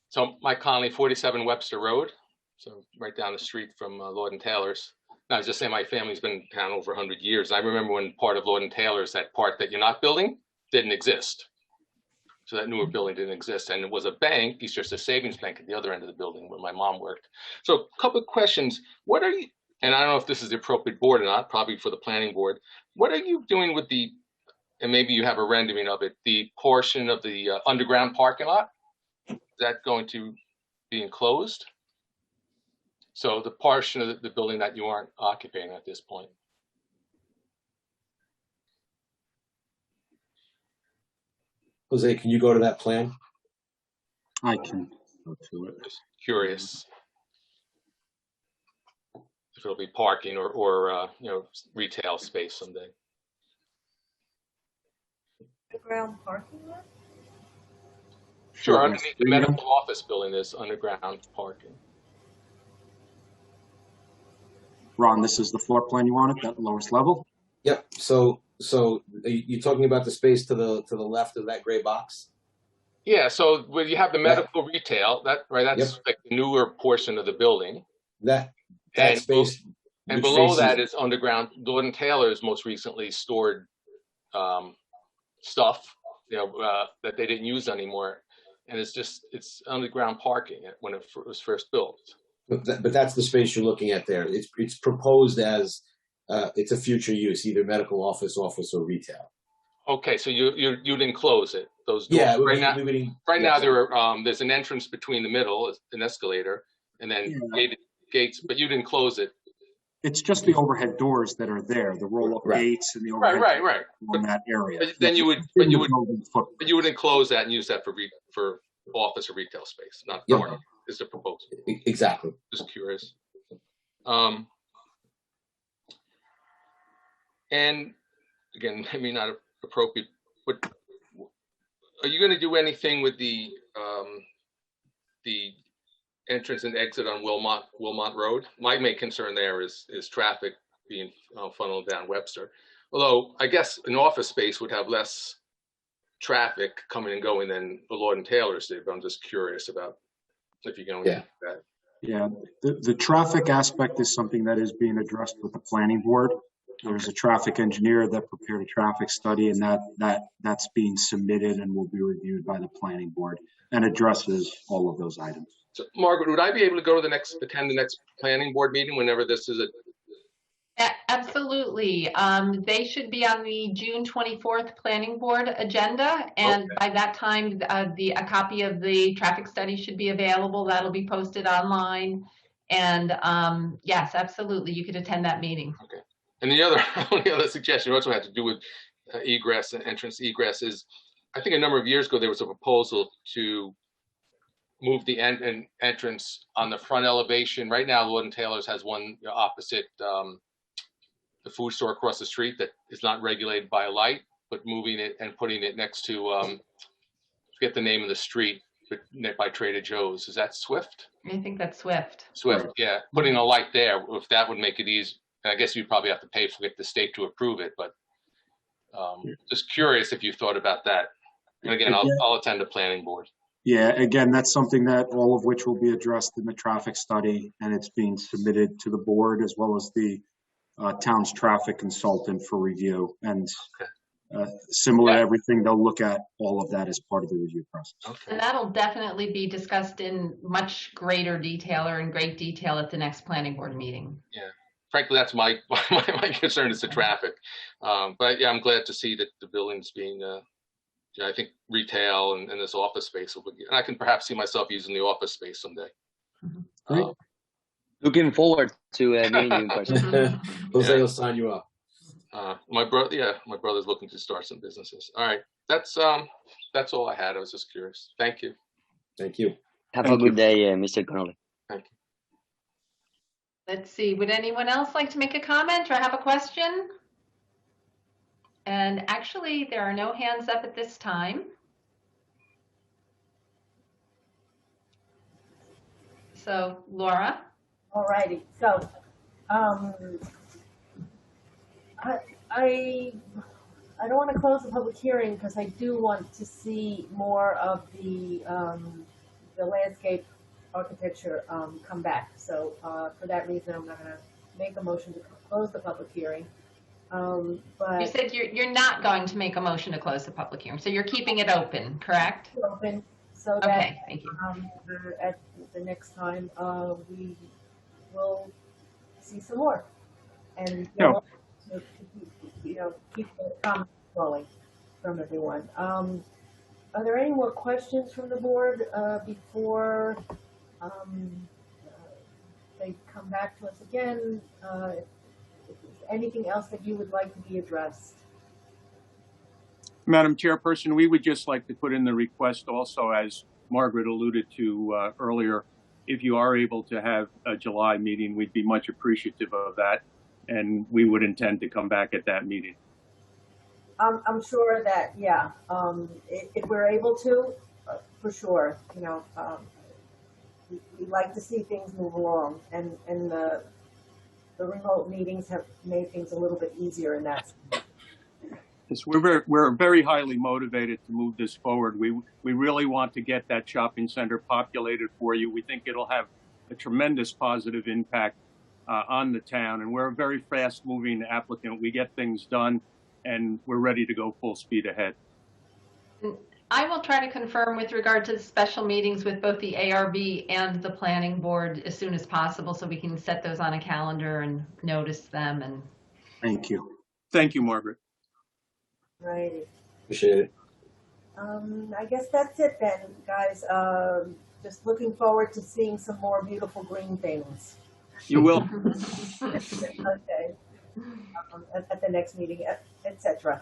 so Mike Conley, 47 Webster Road, so right down the street from Lord and Taylor's. Now, I was just saying my family's been in town over 100 years. I remember when part of Lord and Taylor's, that part that you're not building, didn't exist. So that newer building didn't exist. And it was a bank, Eastchester Savings Bank, at the other end of the building where my mom worked. So a couple of questions. What are you, and I don't know if this is the appropriate board or not, probably for the planning board. What are you doing with the, and maybe you have a rendering of it, the portion of the underground parking lot? Is that going to be enclosed? So the portion of the building that you aren't occupying at this point. Jose, can you go to that plan? I can go to it. Just curious if it'll be parking or you know, retail space someday. underground parking lot? Sure, underneath the medical office building, there's underground parking. Ron, this is the floor plan you wanted, that lowest level? Yep. So you're talking about the space to the left of that gray box? Yeah, so where you have the medical retail, that's like the newer portion of the building. That and space. And below that is underground. Lord and Taylor's most recently stored stuff, you know, that they didn't use anymore, and it's underground parking when it was first built. But that's the space you're looking at there. It's proposed as it's a future use, either medical office, or retail. Okay, so you'd enclose it. Those doors. Yeah, right now there are there's an entrance between the middle, an escalator, and then gates, but you'd enclose it. It's just the overhead doors that are there, the roll-up gates and the overhead right. in that area. But then you would enclose that and use that for office or retail space, not parking. Is the proposal? Exactly. Just curious. And again, maybe not appropriate, but are you going to do anything with the entrance and exit on Wilmot Road? My main concern there is traffic being funneled down Webster. Although I guess an office space would have less traffic coming and going than the Lord and Taylor's did, but I'm just curious about if you're going to do that. Yeah, the traffic aspect is something that is being addressed with the planning board. There's a traffic engineer that prepared a traffic study, and that's being submitted and will be reviewed by the planning board and addresses all of those items. So, Margaret, would I be able to go to attend the next planning board meeting whenever this is Absolutely. They should be on the June 24th planning board agenda. And by that time, a copy of the traffic study should be available. That'll be posted online. And yes, absolutely. You could attend that meeting. Okay. And the only other suggestion also had to do with egress and entrance egress is, I think a number of years ago, there was a proposal to move the entrance on the front elevation. Right now, Lord and Taylor's has one opposite the food store across the street that is not regulated by a light, but moving it and putting it next to, forget the name of the street, but by Trader Joe's. Is that Swift? I think that's Swift. Swift, yeah. Putting a light there, if that would make it easy. And I guess you'd probably have to pay for the state to approve it, but just curious if you thought about that. And again, I'll attend the planning board. Yeah, again, that's something that all of which will be addressed in the traffic study, and it's being submitted to the board as well as the town's traffic consultant for review. And similar to everything, they'll look at all of that as part of the review process. Okay. And that'll definitely be discussed in much greater detail or in great detail at the next planning board meeting. Yeah, frankly, that's my concern is the traffic. But yeah, I'm glad to see that the building's being, I think retail and this office space will be, and I can perhaps see myself using the office space someday. Great. Looking forward to meeting you in person. Jose will sign you up. My brother's looking to start some businesses. All right, that's all I had. I was just curious. Thank you. Thank you. Have a good day, Mr. Connolly. Thank you. Let's see, would anyone else like to make a comment or have a question? And actually, there are no hands up at this time. So, Laura? All righty. So, I don't want to close the public hearing because I do want to see more of the landscape architecture come back. So for that reason, I'm not going to make a motion to close the public hearing. But you said you're not going to make a motion to close the public hearing, so you're keeping it open, correct? Open, so that okay, thank you. At the next time we will see some more, and keep the comments flowing from everyone. Are there any more questions from the board before they come back to us again? Anything else that you would like to be addressed? Madam Chairperson, we would just like to put in the request also, as Margaret alluded to earlier, if you are able to have a July meeting, we'd be much appreciative of that, and we would intend to come back at that meeting. I'm sure that, yeah, if we're able to, for sure, we like to see things move along, and the remote meetings have made things a little bit easier in that sense. Yes, we're very highly motivated to move this forward. We really want to get that shopping center populated for you. We think it'll have a tremendous positive impact on the town, and we're a very fast-moving applicant. We get things done, and we're ready to go full speed ahead. I will try to confirm with regard to the special meetings with both the ARB and the planning board as soon as possible, so we can set those on a calendar and notice them. And thank you. Thank you, Margaret. Right. Appreciate it. I guess that's it then, guys. Just looking forward to seeing some more beautiful green things. You will. Okay. At the next meeting, etc.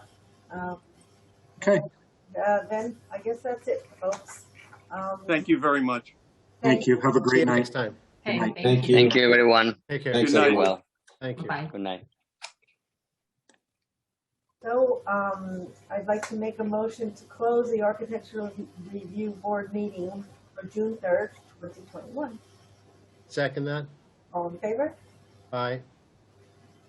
Okay. Then I guess that's it, folks. Thank you very much. Thank you. Have a great night. Next time. hey, Thank you, everyone. Take care. Thanks, Good night. everyone. Well, Thank you. bye. good night. So I'd like to make a motion to close the Architectural Review Board meeting for June 3rd, 2021. Second that? All in favor? Aye.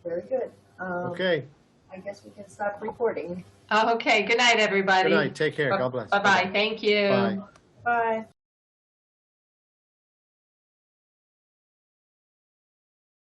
Very good. Okay. I guess we can stop recording. Okay, good night, everybody. Good night. Take care. God bless. Bye-bye. Thank you. Bye. Bye.